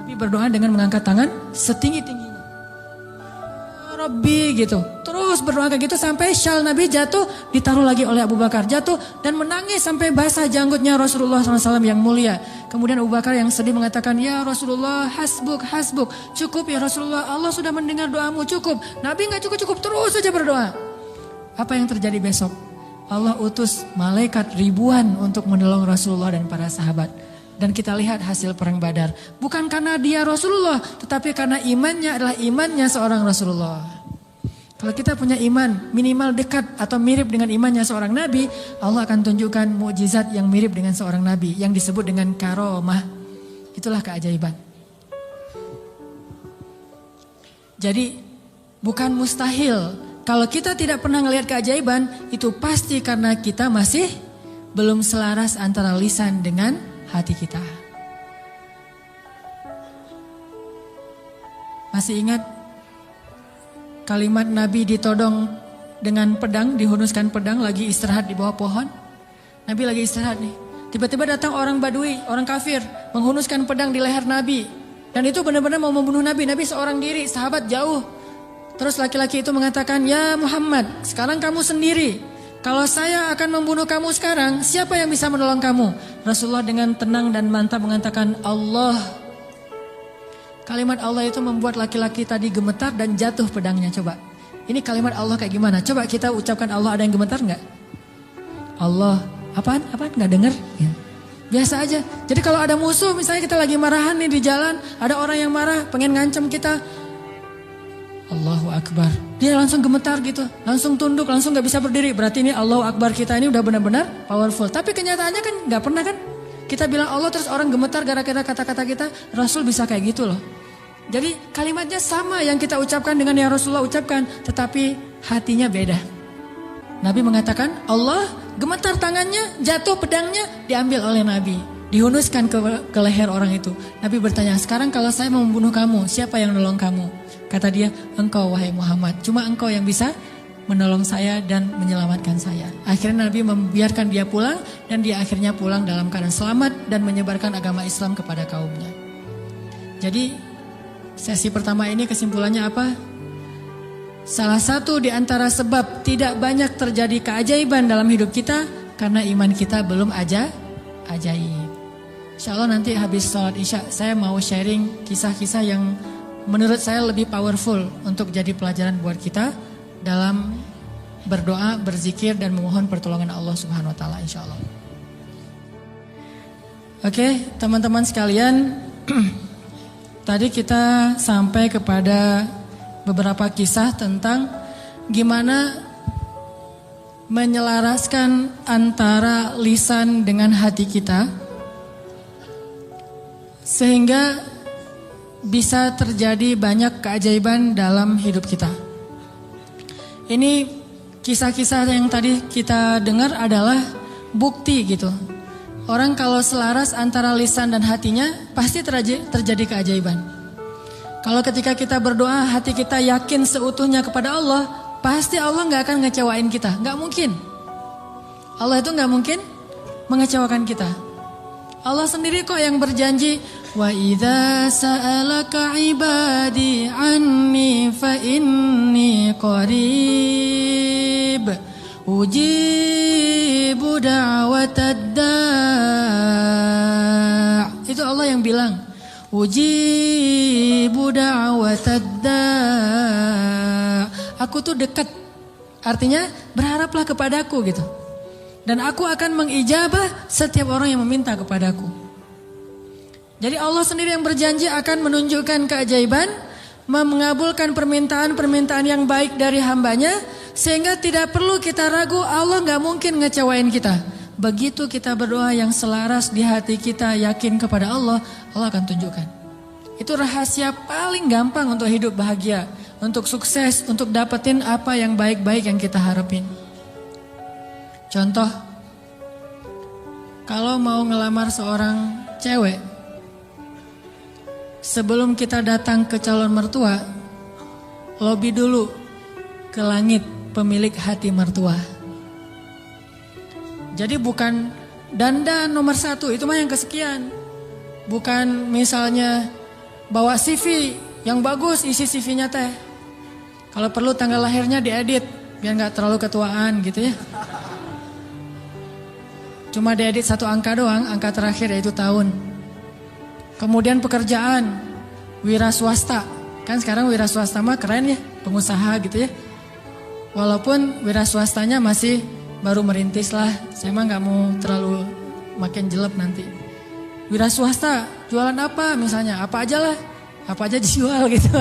Nabi berdoa dengan mengangkat tangan setinggi-tingginya. Rabbi gitu. Terus berdoa kayak gitu sampai syal Nabi jatuh, ditaruh lagi oleh Abu Bakar. Jatuh dan menangis sampai basah janggutnya Rasulullah SAW yang mulia. Kemudian Abu Bakar yang sedih mengatakan, ya Rasulullah, hasbuk, hasbuk. Cukup ya Rasulullah, Allah sudah mendengar doamu, cukup. Nabi gak cukup-cukup, terus saja berdoa. Apa yang terjadi besok? Allah utus malaikat ribuan untuk menolong Rasulullah dan para sahabat. Dan kita lihat hasil perang Badar. Bukan karena dia Rasulullah, tetapi karena imannya adalah imannya seorang Rasulullah. Kalau kita punya iman minimal dekat atau mirip dengan imannya seorang nabi, Allah akan tunjukkan mukjizat yang mirip dengan seorang nabi yang disebut dengan karomah. Itulah keajaiban. Jadi bukan mustahil. Kalau kita tidak pernah melihat keajaiban, itu pasti karena kita masih belum selaras antara lisan dengan hati kita. Masih ingat kalimat Nabi ditodong dengan pedang, dihunuskan pedang, lagi istirahat di bawah pohon. Nabi lagi istirahat nih. Tiba-tiba datang orang Badui, orang kafir, menghunuskan pedang di leher Nabi. Dan itu benar-benar mau membunuh Nabi. Nabi seorang diri, sahabat jauh. Terus laki-laki itu mengatakan, ya Muhammad, sekarang kamu sendiri. Kalau saya akan membunuh kamu sekarang, siapa yang bisa menolong kamu? Rasulullah dengan tenang dan mantap mengatakan, Allah. Kalimat Allah itu membuat laki-laki tadi gemetar dan jatuh pedangnya. Coba, ini kalimat Allah kayak gimana? Coba kita ucapkan Allah, ada yang gemetar nggak? Allah, apaan? Nggak dengar? Ya. Biasa aja. Jadi kalau ada musuh, misalnya kita lagi marahan nih di jalan, ada orang yang marah, pengen ngancam kita, Allahu Akbar. Dia langsung gemetar gitu, langsung tunduk, langsung nggak bisa berdiri. Berarti ini Allahu Akbar kita ini udah benar-benar powerful. Tapi kenyataannya kan nggak pernah kan? Kita bilang Allah terus orang gemetar gara-gara kata-kata kita. Rasul bisa kayak gitu loh. Jadi kalimatnya sama yang kita ucapkan dengan yang Rasulullah ucapkan, tetapi hatinya beda. Nabi mengatakan Allah, gemetar tangannya, jatuh pedangnya, diambil oleh Nabi, dihunuskan ke leher orang itu. Nabi bertanya, sekarang kalau saya mau membunuh kamu, siapa yang nolong kamu? Kata dia, engkau wahai Muhammad, cuma engkau yang bisa menolong saya dan menyelamatkan saya. Akhirnya Nabi membiarkan dia pulang, dan dia akhirnya pulang dalam keadaan selamat dan menyebarkan agama Islam kepada kaumnya. Jadi sesi pertama ini kesimpulannya apa? Salah satu di antara sebab tidak banyak terjadi keajaiban dalam hidup kita karena iman kita belum ajaib. Insya Allah nanti habis sholat isya saya mau sharing kisah-kisah yang menurut saya lebih powerful untuk jadi pelajaran buat kita dalam berdoa, berzikir dan memohon pertolongan Allah Subhanahu wa taala insya Allah. Oke, teman-teman sekalian, tadi kita sampai kepada beberapa kisah tentang gimana menyelaraskan antara lisan dengan hati kita sehingga bisa terjadi banyak keajaiban dalam hidup kita. Ini kisah-kisah yang tadi kita dengar adalah bukti gitu. Orang kalau selaras antara lisan dan hatinya pasti terjadi keajaiban. Kalau ketika kita berdoa hati kita yakin seutuhnya kepada Allah, pasti Allah gak akan ngecewain kita. Gak mungkin. Allah itu gak mungkin mengecewakan kita. Allah sendiri kok yang berjanji, wa idza sa'alaka ibadi anni fa inni qarib ujibu da'watad da'. Itu Allah yang bilang, ujibu da'watad da'. Aku tuh dekat. Artinya berharaplah kepadaku gitu. Dan aku akan mengijabah setiap orang yang meminta kepadaku. Jadi Allah sendiri yang berjanji akan menunjukkan keajaiban, mengabulkan permintaan-permintaan yang baik dari hambanya, sehingga tidak perlu kita ragu Allah gak mungkin ngecewain kita. Begitu kita berdoa yang selaras di hati kita yakin kepada Allah, Allah akan tunjukkan. Itu rahasia paling gampang untuk hidup bahagia, untuk sukses, untuk dapetin apa yang baik-baik yang kita harapin. Contoh, kalau mau ngelamar seorang cewek, sebelum kita datang ke calon mertua, lobi dulu ke langit pemilik hati mertua. Jadi bukan dandan nomor 1, itu mah yang kesekian. Bukan misalnya bawa CV yang bagus, isi CV-nya teh. Kalau perlu tanggal lahirnya diedit, biar gak terlalu ketuaan gitu ya. Cuma diedit 1 angka doang, angka terakhir yaitu tahun. Kemudian pekerjaan, wira swasta. Kan sekarang wira swasta mah keren ya, pengusaha gitu ya. Walaupun wira swastanya masih baru merintis lah. Saya mah gak mau terlalu makin jelek nanti. Wira swasta, jualan apa misalnya, apa aja lah. Apa aja dijual gitu.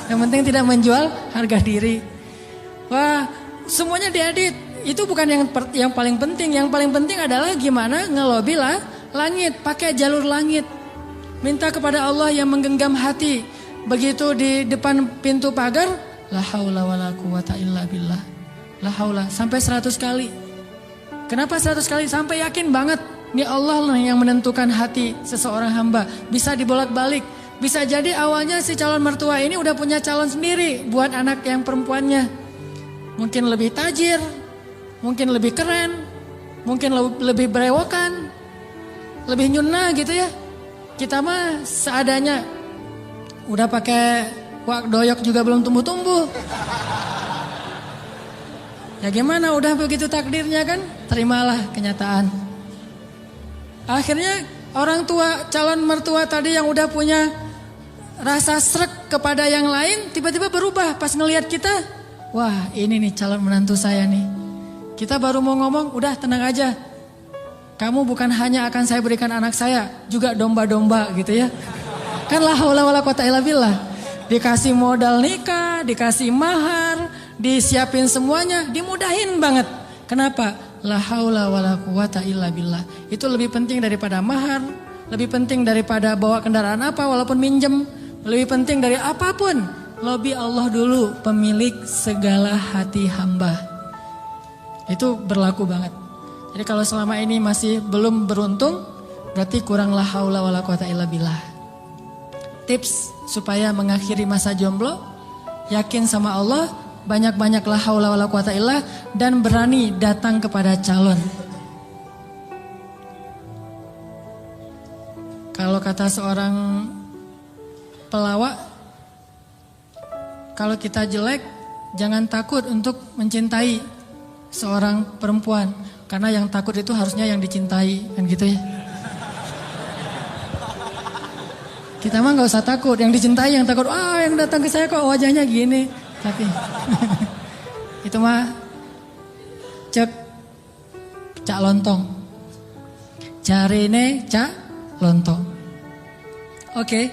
Yang penting tidak menjual harga diri. Wah, semuanya diedit. Itu bukan yang paling penting. Yang paling penting adalah gimana ngelobi lah langit, pakai jalur langit. Minta kepada Allah yang menggenggam hati. Begitu di depan pintu pagar, la haula wala quwata illa billah. La haula sampai 100 kali. Kenapa 100 kali? Sampai yakin banget ini Allah lah yang menentukan hati seseorang hamba. Bisa dibolak-balik. Bisa jadi awalnya si calon mertua ini udah punya calon sendiri buat anak yang perempuannya. Mungkin lebih tajir, mungkin lebih keren, mungkin lebih berewokan, lebih nyuna gitu ya. Kita mah seadanya, udah pakai wak doyok juga belum tumbuh-tumbuh. Ya gimana, udah begitu takdirnya kan, terimalah kenyataan. Akhirnya orang tua, calon mertua tadi yang udah punya rasa srek kepada yang lain, tiba-tiba berubah pas ngelihat kita. Wah, ini nih calon menantu saya nih. Kita baru mau ngomong, udah tenang aja. Kamu bukan hanya akan saya berikan anak saya, juga domba-domba gitu ya. Kan la haula wala quwata illa billah. Dikasih modal nikah, dikasih mahar, disiapin semuanya, dimudahin banget. Kenapa? La haula wala quwata illa billah. Itu lebih penting daripada mahar, lebih penting daripada bawa kendaraan apa walaupun minjem, lebih penting dari apapun. Lobi Allah dulu, pemilik segala hati hamba. Itu berlaku banget. Jadi kalau selama ini masih belum beruntung, berarti kurang la haula wala quwata illa billah. Tips supaya mengakhiri masa jomblo, yakin sama Allah, banyak-banyak la haula wala quwata illa, dan berani datang kepada calon. Kalau kata seorang pelawak, kalau kita jelek, jangan takut untuk mencintai seorang perempuan. Karena yang takut itu harusnya yang dicintai, kan gitu ya. Kita mah gak usah takut, yang dicintai yang takut. Yang datang ke saya kok wajahnya gini. Tapi itu mah cak lontong. Jarine cak lontong. Oke.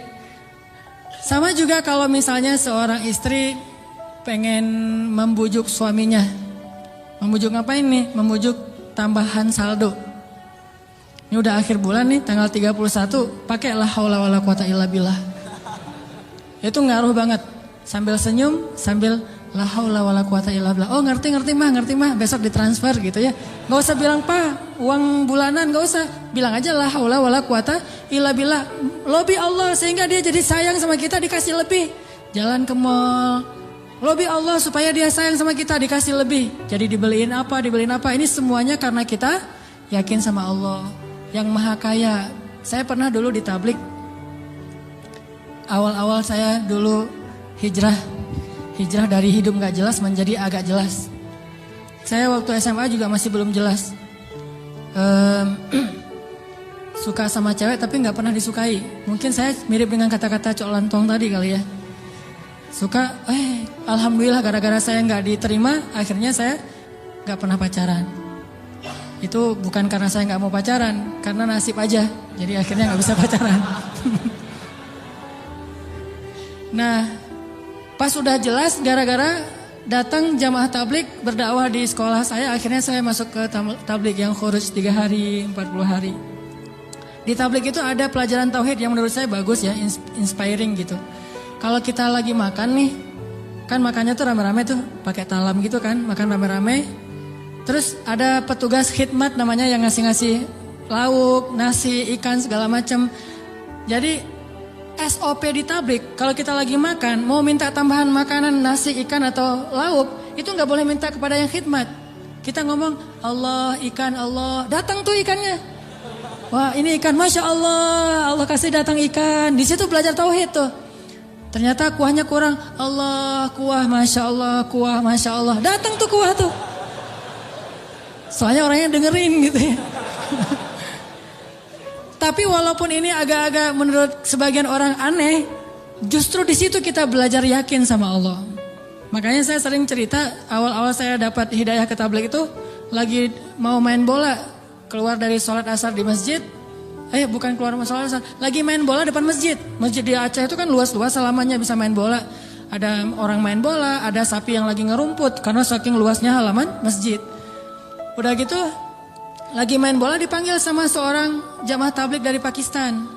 Sama juga kalau misalnya seorang istri pengen membujuk suaminya. Membujuk ngapain nih? Membujuk tambahan saldo. Ini udah akhir bulan nih, tanggal 31, pakai la haula wala quwata illa billah. Itu ngaruh banget. Sambil senyum, sambil la haula wala quwata illa billah. Oh ngerti mah, besok ditransfer gitu ya. Gak usah bilang, "Pak, uang bulanan," gak usah. Bilang aja la haula wala quwata illa billah. Lobi Allah sehingga dia jadi sayang sama kita, dikasih lebih. Jalan ke mall, lobi Allah supaya dia sayang sama kita, dikasih lebih. Jadi dibeliin apa. Ini semuanya karena kita yakin sama Allah yang maha kaya. Saya pernah dulu di tablik. Awal-awal saya dulu hijrah dari hidup gak jelas menjadi agak jelas. Saya waktu SMA juga masih belum jelas. Suka sama cewek tapi gak pernah disukai. Mungkin saya mirip dengan kata-kata Cok Lantong tadi kali ya. Suka, alhamdulillah gara-gara saya gak diterima, akhirnya saya gak pernah pacaran. Itu bukan karena saya gak mau pacaran, karena nasib aja. Jadi akhirnya gak bisa pacaran. Nah, pas udah jelas gara-gara datang jamaah tablik berdakwah di sekolah saya, akhirnya saya masuk ke tablik yang khuruj 3 hari, 40 hari. Di tablik itu ada pelajaran tauhid yang menurut saya bagus ya, inspiring gitu. Kalau kita lagi makan nih, kan makannya tuh rame-rame tuh, pakai talam gitu kan, makan rame-rame. Terus ada petugas khidmat namanya yang ngasih-ngasih lauk, nasi, ikan segala macam. Jadi SOP di tablik, kalau kita lagi makan, mau minta tambahan makanan, nasi, ikan atau lauk, itu nggak boleh minta kepada yang khidmat. Kita ngomong, Allah, ikan, Allah, datang tuh ikannya. Wah ini ikan, Masya Allah, Allah kasih datang ikan. Di situ belajar tauhid tuh. Ternyata kuahnya kurang, Allah, kuah, Masya Allah, kuah, Masya Allah. Datang tuh kuah tuh. Soalnya orangnya dengerin gitu ya. Tapi walaupun ini agak-agak menurut sebagian orang aneh, justru di situ kita belajar yakin sama Allah. Makanya saya sering cerita, awal-awal saya dapat hidayah ke tabligh itu lagi mau main bola, keluar dari sholat asar di masjid. Bukan keluar sholat asar, lagi main bola depan masjid. Masjid di Aceh itu kan luas-luas, selamanya bisa main bola. Ada orang main bola, ada sapi yang lagi ngerumput karena saking luasnya halaman masjid. Udah gitu, lagi main bola dipanggil sama seorang jamaah tabligh dari Pakistan.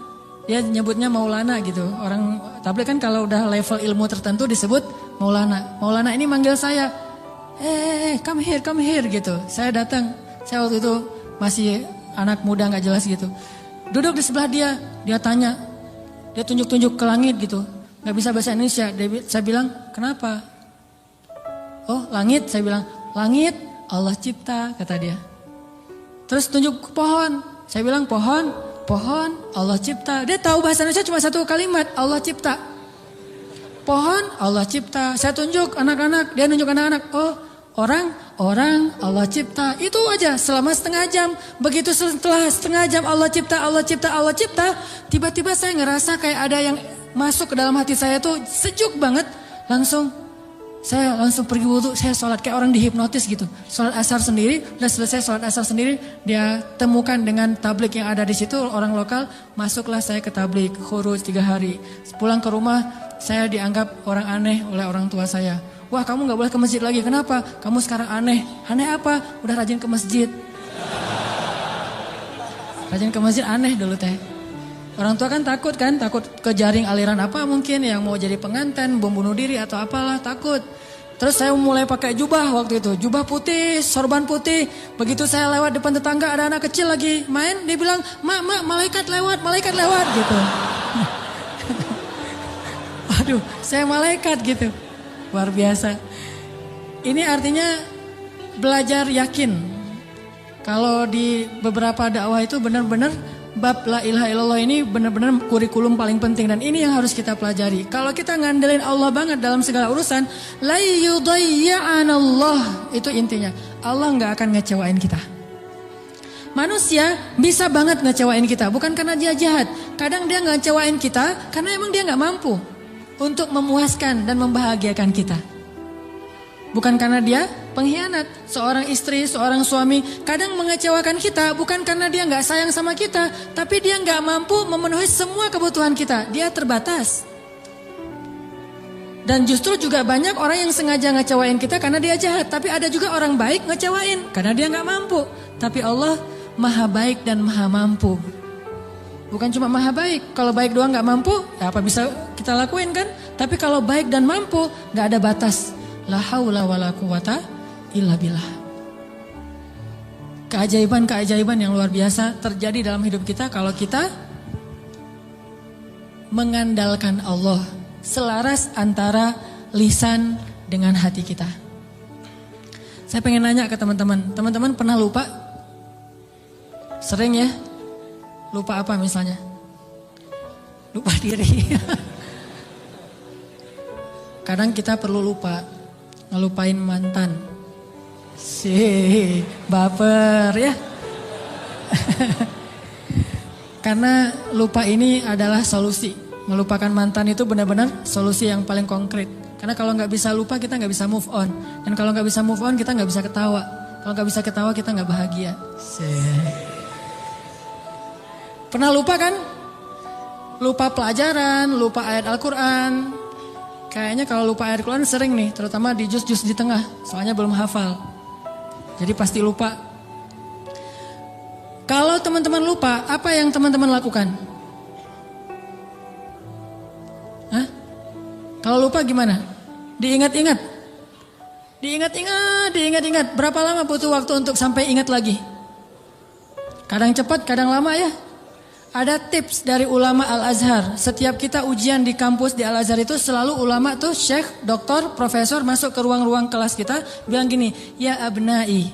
Dia nyebutnya Maulana gitu. Orang tabligh kan kalau udah level ilmu tertentu disebut Maulana. Maulana ini manggil saya, come here gitu. Saya datang, saya waktu itu masih anak muda gak jelas gitu. Duduk di sebelah dia, dia tanya, dia tunjuk-tunjuk ke langit gitu. Gak bisa bahasa Indonesia, saya bilang, kenapa? Oh langit, saya bilang, langit Allah cipta, kata dia. Terus tunjuk ke pohon, saya bilang pohon Allah cipta. Dia tahu bahasa Indonesia cuma satu kalimat, Allah cipta. Pohon Allah cipta. Saya tunjuk anak-anak, dia nunjuk anak-anak. Oh orang Allah cipta. Itu aja selama setengah jam. Begitu setelah setengah jam Allah cipta. Tiba-tiba saya ngerasa kayak ada yang masuk ke dalam hati saya tuh sejuk banget. Saya langsung pergi wudhu, saya sholat kayak orang dihipnotis gitu. Sholat asar sendiri, udah selesai sholat asar sendiri, dia temukan dengan tabligh yang ada di situ, orang lokal, masuklah saya ke tabligh, khuruj 3 hari. Pulang ke rumah, saya dianggap orang aneh oleh orang tua saya. Wah kamu gak boleh ke masjid lagi, kenapa? Kamu sekarang aneh. Aneh apa? Udah rajin ke masjid. Rajin ke masjid aneh dulu teh. Orang tua kan takut ke jaring aliran apa mungkin yang mau jadi pengantin, bom bunuh diri atau apalah, takut. Terus saya mulai pakai jubah waktu itu, jubah putih, sorban putih. Begitu saya lewat depan tetangga ada anak kecil lagi main, dia bilang, mak malaikat lewat gitu. Waduh, saya malaikat gitu, luar biasa. Ini artinya belajar yakin. Kalau di beberapa dakwah itu benar-benar bab la ilaha illallah ini benar-benar kurikulum paling penting dan ini yang harus kita pelajari. Kalau kita ngandelin Allah banget dalam segala urusan, la yudayya'anallah, itu intinya. Allah nggak akan ngecewain kita. Manusia bisa banget ngecewain kita, bukan karena dia jahat. Kadang dia ngecewain kita karena emang dia nggak mampu untuk memuaskan dan membahagiakan kita. Bukan karena dia pengkhianat. Seorang istri, seorang suami kadang mengecewakan kita bukan karena dia nggak sayang sama kita, tapi dia nggak mampu memenuhi semua kebutuhan kita. Dia terbatas. Dan justru juga banyak orang yang sengaja ngecewain kita karena dia jahat, tapi ada juga orang baik ngecewain karena dia nggak mampu. Tapi Allah maha baik dan maha mampu. Bukan cuma maha baik, kalau baik doang nggak mampu, ya apa bisa kita lakuin kan? Tapi kalau baik dan mampu, nggak ada batas. La haula wala quwata illa billah. Keajaiban-keajaiban yang luar biasa terjadi dalam hidup kita kalau kita mengandalkan Allah, selaras antara lisan dengan hati kita. Saya pengen nanya ke teman-teman, teman-teman pernah lupa? Sering ya? Lupa apa misalnya? Lupa diri. Kadang kita perlu lupa, ngelupain mantan. Baper ya. Karena lupa ini adalah solusi. Melupakan mantan itu benar-benar solusi yang paling konkret. Karena kalau nggak bisa lupa kita nggak bisa move on. Dan kalau nggak bisa move on kita nggak bisa ketawa. Kalau nggak bisa ketawa kita nggak bahagia. Pernah lupa kan? Lupa pelajaran, lupa ayat Al-Quran. Kayaknya kalau lupa ayat Al-Quran sering nih, terutama di juz-juz di tengah. Soalnya belum hafal. Jadi pasti lupa. Kalau teman-teman lupa, apa yang teman-teman lakukan? Hah? Kalau lupa gimana? Diingat-ingat. Diingat-ingat. Berapa lama butuh waktu untuk sampai ingat lagi? Kadang cepat, kadang lama ya. Ada tips dari ulama Al-Azhar. Setiap kita ujian di kampus di Al-Azhar itu selalu ulama tuh syekh, doktor, profesor masuk ke ruang-ruang kelas kita bilang gini, ya abnai,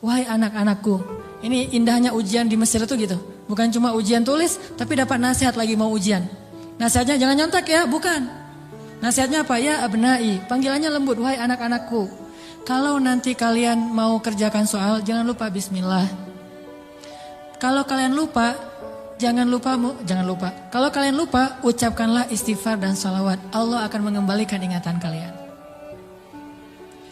wahai anak-anakku. Ini indahnya ujian di Mesir itu gitu. Bukan cuma ujian tulis, tapi dapat nasihat lagi mau ujian. Nasihatnya jangan nyontek ya, bukan. Nasihatnya apa? Ya abnai, panggilannya lembut, wahai anak-anakku. Kalau nanti kalian mau kerjakan soal, jangan lupa bismillah. Kalau kalian lupa, jangan lupa. Kalau kalian lupa, ucapkanlah istighfar dan salawat. Allah akan mengembalikan ingatan kalian.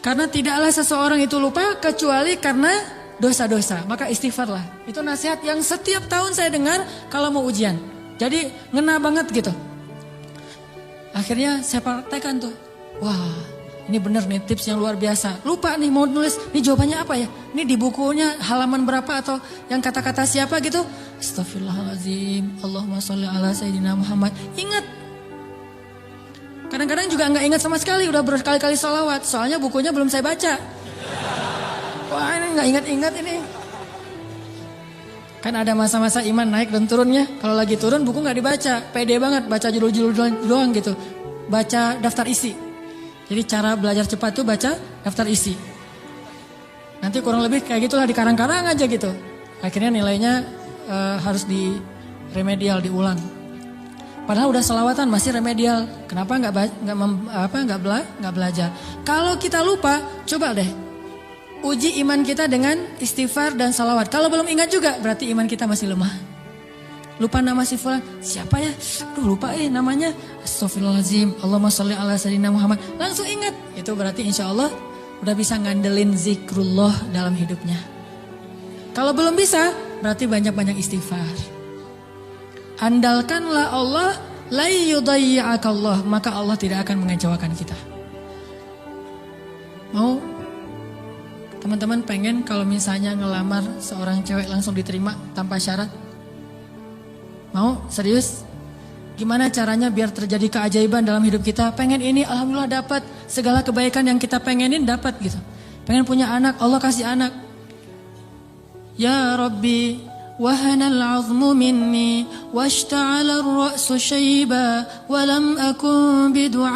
Karena tidaklah seseorang itu lupa kecuali karena dosa-dosa. Maka istighfarlah. Itu nasihat yang setiap tahun saya dengar kalau mau ujian. Jadi ngena banget gitu. Akhirnya saya praktekkan tuh. Wah, ini bener nih tips yang luar biasa. Lupa nih mau nulis, ini jawabannya apa ya? Ini di bukunya halaman berapa atau yang kata-kata siapa gitu. Astaghfirullahaladzim, Allahumma sholli ala Sayyidina Muhammad. Ingat. Kadang-kadang juga gak ingat sama sekali, udah berkali-kali sholawat. Soalnya bukunya belum saya baca. Wah ini gak ingat-ingat ini. Kan ada masa-masa iman naik dan turunnya. Kalau lagi turun buku gak dibaca. Pede banget baca judul-judul doang gitu. Baca daftar isi. Jadi cara belajar cepat tuh baca daftar isi. Nanti kurang lebih kayak gitulah dikarang-karang aja gitu. Akhirnya nilainya harus di remedial, diulang. Padahal udah selawatan masih remedial. Kenapa nggak belajar? Kalau kita lupa, coba deh uji iman kita dengan istighfar dan salawat. Kalau belum ingat juga berarti iman kita masih lemah. Lupa nama si fulan, siapa ya? Aduh lupa namanya. Astaghfirullahaladzim, Allahumma sholli ala Sayyidina Muhammad. Langsung ingat. Itu berarti insya Allah udah bisa ngandelin zikrullah dalam hidupnya. Kalau belum bisa, berarti banyak-banyak istighfar. Andalkanlah Allah, la yudayyi'akallah, maka Allah tidak akan mengecewakan kita. Mau teman-teman pengen kalau misalnya ngelamar seorang cewek langsung diterima tanpa syarat? Mau? Serius? Gimana caranya biar terjadi keajaiban dalam hidup kita? Pengen ini, alhamdulillah dapat. Segala kebaikan yang kita pengenin dapat gitu. Pengen punya anak, Allah kasih anak. Ya Rabbi, wahanal azmu minni, washta'ala ar-ra'su syaiba, walam akun bidu'aika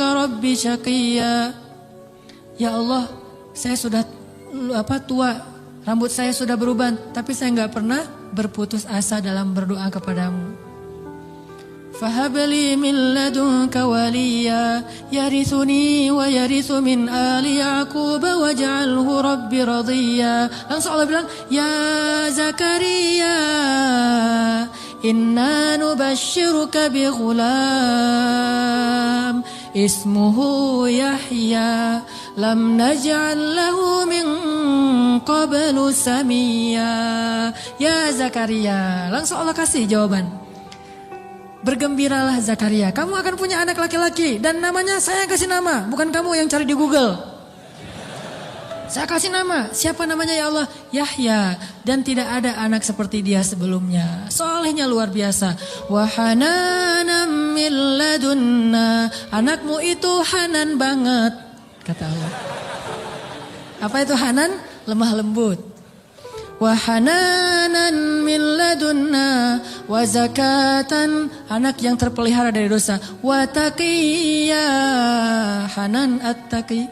Rabbi syaqiyya. Ya Allah, saya sudah tua, rambut saya sudah beruban, tapi saya nggak pernah berputus asa dalam berdoa kepadamu. Fahabli min ladunka waliya, yarithuni wa yarithu min ali Yaqub waj'alhu rabbi radiyya. Langsung Allah bilang, ya Zakaria, inna nubashshiruka bi ghulam ismuhu Yahya lam naj'al lahu min qablu samiyya. Ya Zakaria, langsung Allah kasih jawaban. Bergembiralah Zakaria, kamu akan punya anak laki-laki dan namanya saya kasih nama, bukan kamu yang cari di Google. Saya kasih nama, siapa namanya ya Allah? Yahya, dan tidak ada anak seperti dia sebelumnya. Solehnya luar biasa. Wa hananan min ladunna, anakmu itu hanan banget, kata Allah. Apa itu hanan? Lemah lembut. Wa hananan min ladunna wa zakatan, anak yang terpelihara dari dosa. Wa taqiyya, hanan at-taqi,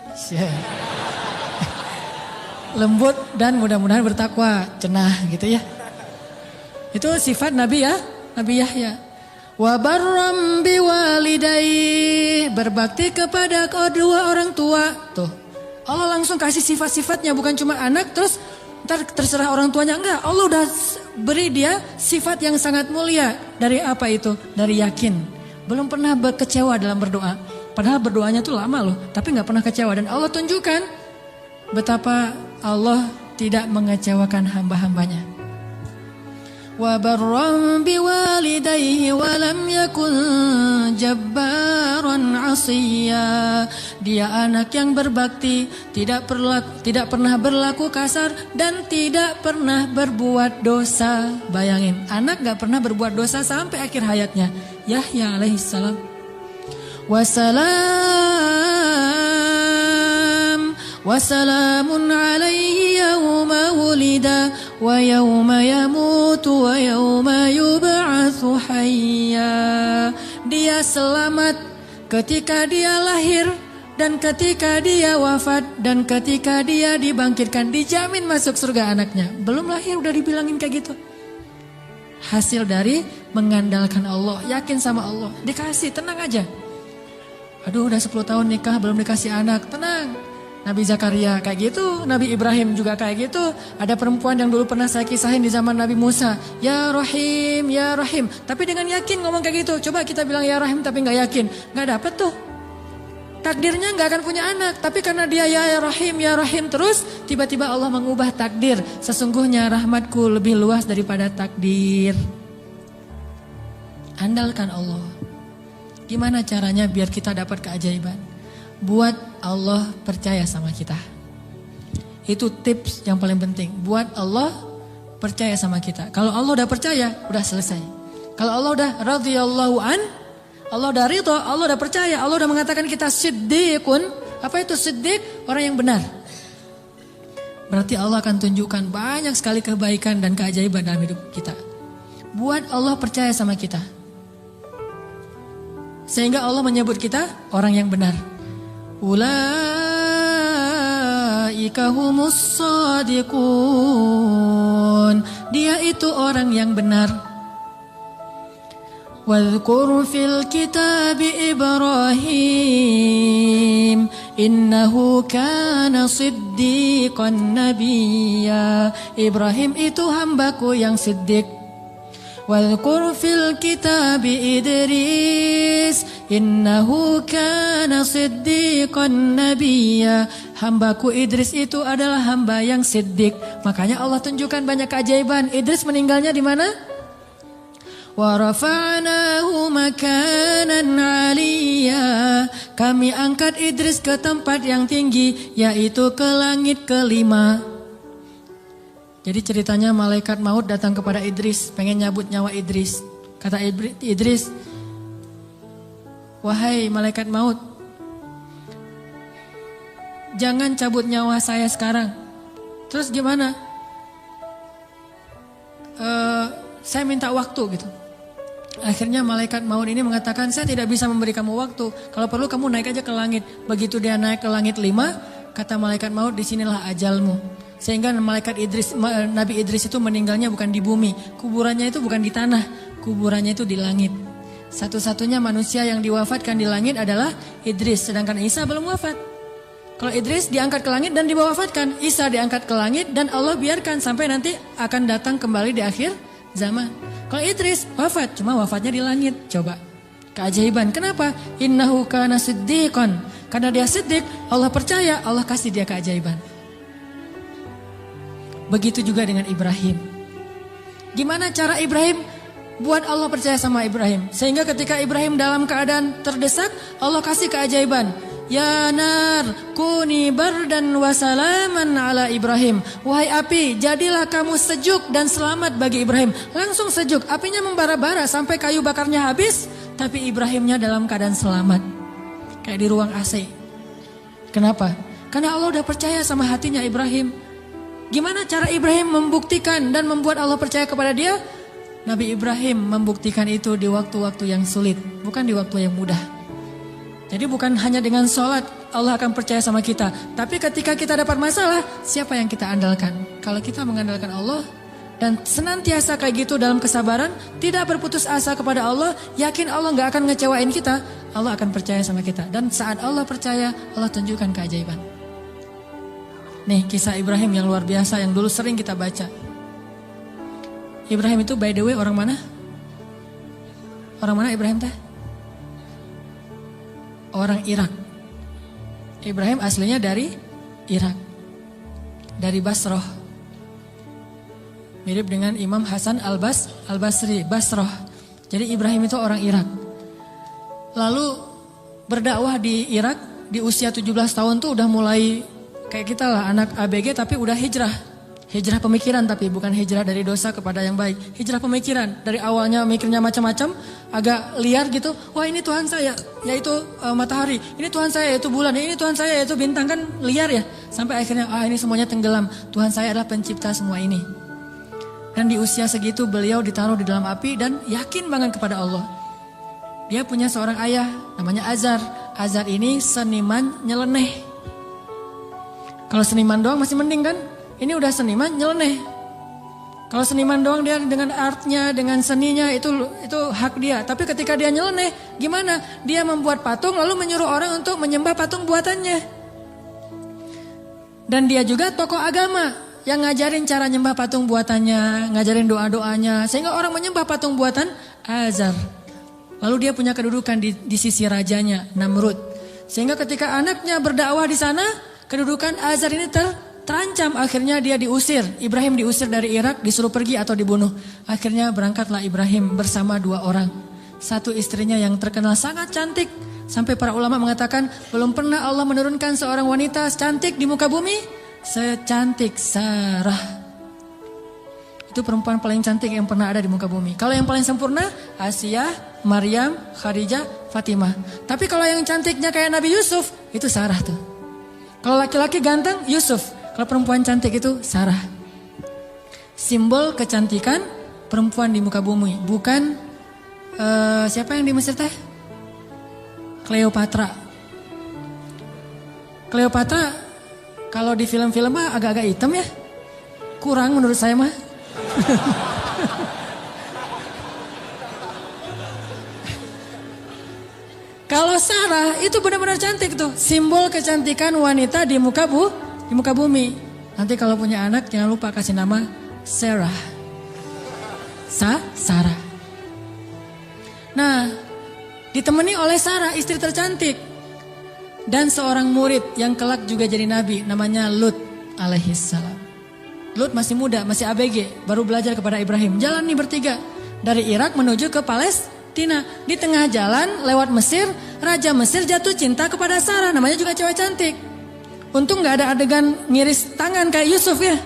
lembut dan mudah-mudahan bertakwa, cenah gitu ya. Itu sifat Nabi ya, Nabi Yahya. Wa barram biwalidayhi, berbakti kepada kedua orang tua. Tuh, Allah langsung kasih sifat-sifatnya, bukan cuma anak terus ntar terserah orang tuanya, enggak. Allah udah beri dia sifat yang sangat mulia. Dari apa itu? Dari yakin. Belum pernah kecewa dalam berdoa. Padahal berdoanya tuh lama loh, tapi gak pernah kecewa. Dan Allah tunjukkan betapa Allah tidak mengecewakan hamba-hambanya. Wa barram biwalidayhi wa lam yakun jabbaran 'asiyya. Dia anak yang berbakti, tidak pernah berlaku kasar dan tidak pernah berbuat dosa. Bayangin, anak gak pernah berbuat dosa sampai akhir hayatnya. Yahya alaihissalam. Wassalamun alaihi yawma wulida wa yawma yamutu wa yawma yub'atsu hayya. Dia selamat ketika dia lahir dan ketika dia wafat dan ketika dia dibangkitkan. Dijamin masuk surga anaknya. Belum lahir udah dibilangin kayak gitu. Hasil dari mengandalkan Allah, yakin sama Allah. Dikasih, tenang aja. Aduh udah 10 tahun nikah belum dikasih anak, tenang. Nabi Zakaria kayak gitu, Nabi Ibrahim juga kayak gitu. Ada perempuan yang dulu pernah saya kisahin di zaman Nabi Musa, ya Rahim, ya Rahim. Tapi dengan yakin ngomong kayak gitu. Coba kita bilang ya Rahim tapi gak yakin, gak dapet tuh. Takdirnya gak akan punya anak, tapi karena dia ya Rahim terus, tiba-tiba Allah mengubah takdir. Sesungguhnya rahmatku lebih luas daripada takdir. Andalkan Allah. Gimana caranya biar kita dapat keajaiban? Buat Allah percaya sama kita. Itu tips yang paling penting. Buat Allah percaya sama kita. Kalau Allah udah percaya, udah selesai. Kalau Allah udah radhiyallahu an, Allah udah ridho, Allah udah percaya, Allah udah mengatakan kita siddiqun. Apa itu siddiq? Orang yang benar. Berarti Allah akan tunjukkan banyak sekali kebaikan dan keajaiban dalam hidup kita. Buat Allah percaya sama kita. Sehingga Allah menyebut kita orang yang benar. Ulaika humus shadiqun. Dia itu orang yang benar. Wadhkur fil kitabi Ibrahim innahu kana siddiqan nabiyya. Ibrahim itu hambaku yang siddiq. Wadhkur fil kitabi Idris innahu kana siddiqan nabiyya. Hambaku Idris itu adalah hamba yang siddiq. Makanya Allah tunjukkan banyak keajaiban. Idris meninggalnya di mana? Wa rafa'nahu makanan 'aliyya. Kami angkat Idris ke tempat yang tinggi, yaitu ke langit kelima. Jadi ceritanya malaikat maut datang kepada Idris, pengen nyabut nyawa Idris. Kata Idris, wahai malaikat maut, jangan cabut nyawa saya sekarang. Terus gimana? Saya minta waktu gitu. Akhirnya malaikat maut ini mengatakan, saya tidak bisa memberi kamu waktu. Kalau perlu kamu naik aja ke langit. Begitu dia naik ke langit 5, kata malaikat maut, disinilah ajalmu. Sehingga Nabi Idris itu meninggalnya bukan di bumi. Kuburannya itu bukan di tanah. Kuburannya itu di langit. Satu-satunya manusia yang diwafatkan di langit adalah Idris. Sedangkan Isa belum wafat. Kalau Idris diangkat ke langit dan diwafatkan. Isa diangkat ke langit dan Allah biarkan sampai nanti akan datang kembali di akhir zaman. Kalau Idris wafat, cuma wafatnya di langit. Coba, keajaiban. Kenapa? Innahu kana siddiqan. Karena dia siddiq, Allah percaya, Allah kasih dia keajaiban. Begitu juga dengan Ibrahim. Gimana cara Ibrahim buat Allah percaya sama Ibrahim? Sehingga ketika Ibrahim dalam keadaan terdesak, Allah kasih keajaiban. Ya nar, kuni bardan wa salaman ala Ibrahim. Wahai api, jadilah kamu sejuk dan selamat bagi Ibrahim. Langsung sejuk, apinya membara-bara sampai kayu bakarnya habis. Tapi Ibrahimnya dalam keadaan selamat. Kayak di ruang AC. Kenapa? Karena Allah udah percaya sama hatinya Ibrahim. Gimana cara Ibrahim membuktikan dan membuat Allah percaya kepada dia? Nabi Ibrahim membuktikan itu di waktu-waktu yang sulit, bukan di waktu yang mudah. Jadi bukan hanya dengan sholat Allah akan percaya sama kita. Tapi ketika kita dapat masalah, siapa yang kita andalkan? Kalau kita mengandalkan Allah dan senantiasa kayak gitu dalam kesabaran, tidak berputus asa kepada Allah, yakin Allah gak akan ngecewain kita, Allah akan percaya sama kita. Dan saat Allah percaya, Allah tunjukkan keajaiban. Nih kisah Ibrahim yang luar biasa yang dulu sering kita baca. Ibrahim itu by the way orang mana? Orang mana Ibrahim teh? Orang Irak. Ibrahim aslinya dari Irak. Dari Basrah. Mirip dengan Imam Hasan al-Basri, Basrah. Jadi Ibrahim itu orang Irak. Lalu berdakwah di Irak di usia 17 tahun tuh udah mulai kayak kita lah anak ABG tapi udah hijrah. Hijrah pemikiran tapi bukan hijrah dari dosa kepada yang baik. Hijrah pemikiran. Dari awalnya mikirnya macam-macam, agak liar gitu. Wah ini Tuhan saya, yaitu matahari. Ini Tuhan saya, yaitu bulan. Ini Tuhan saya, yaitu bintang. Kan liar ya. Sampai akhirnya ini semuanya tenggelam. Tuhan saya adalah pencipta semua ini. Dan di usia segitu beliau ditaruh di dalam api dan yakin banget kepada Allah. Dia punya seorang ayah namanya Azar. Azar ini seniman nyeleneh. Kalau seniman doang masih mending kan? Ini udah seniman nyeleneh. Kalau seniman doang dia dengan artnya, dengan seninya itu hak dia. Tapi ketika dia nyeleneh, gimana? Dia membuat patung lalu menyuruh orang untuk menyembah patung buatannya. Dan dia juga tokoh agama yang ngajarin cara nyembah patung buatannya, ngajarin doa-doanya. Sehingga orang menyembah patung buatan Azar. Lalu dia punya kedudukan di sisi rajanya, Namrud. Sehingga ketika anaknya berdakwah di sana, kedudukan Azar ini terancam. Akhirnya dia diusir. Ibrahim diusir dari Irak, disuruh pergi atau dibunuh. Akhirnya berangkatlah Ibrahim bersama 2 orang. Satu istrinya yang terkenal sangat cantik. Sampai para ulama mengatakan belum pernah Allah menurunkan seorang wanita cantik di muka bumi secantik Sarah. Itu perempuan paling cantik yang pernah ada di muka bumi. Kalau yang paling sempurna Asia, Maryam, Khadijah, Fatimah. Tapi kalau yang cantiknya kayak Nabi Yusuf itu Sarah tuh. Kalau laki-laki ganteng Yusuf. Kalau perempuan cantik itu Sarah. Simbol kecantikan perempuan di muka bumi. Bukan siapa yang di Mesir teh? Cleopatra. Cleopatra kalau di film-film mah agak-agak hitam ya. Kurang menurut saya mah. Kalau Sarah itu benar-benar cantik tuh. Simbol kecantikan wanita di muka bumi. Nanti kalau punya anak jangan lupa kasih nama Sarah. Sarah. Nah, ditemani oleh Sarah, istri tercantik. Dan seorang murid yang kelak juga jadi nabi, namanya Lut alaihissalam. Lut masih muda, masih ABG, baru belajar kepada Ibrahim. Jalan nih bertiga, dari Irak menuju ke Palestina. Di tengah jalan, lewat Mesir, Raja Mesir jatuh cinta kepada Sarah, namanya juga cewek cantik. Untung gak ada adegan ngiris tangan kayak Yusuf ya.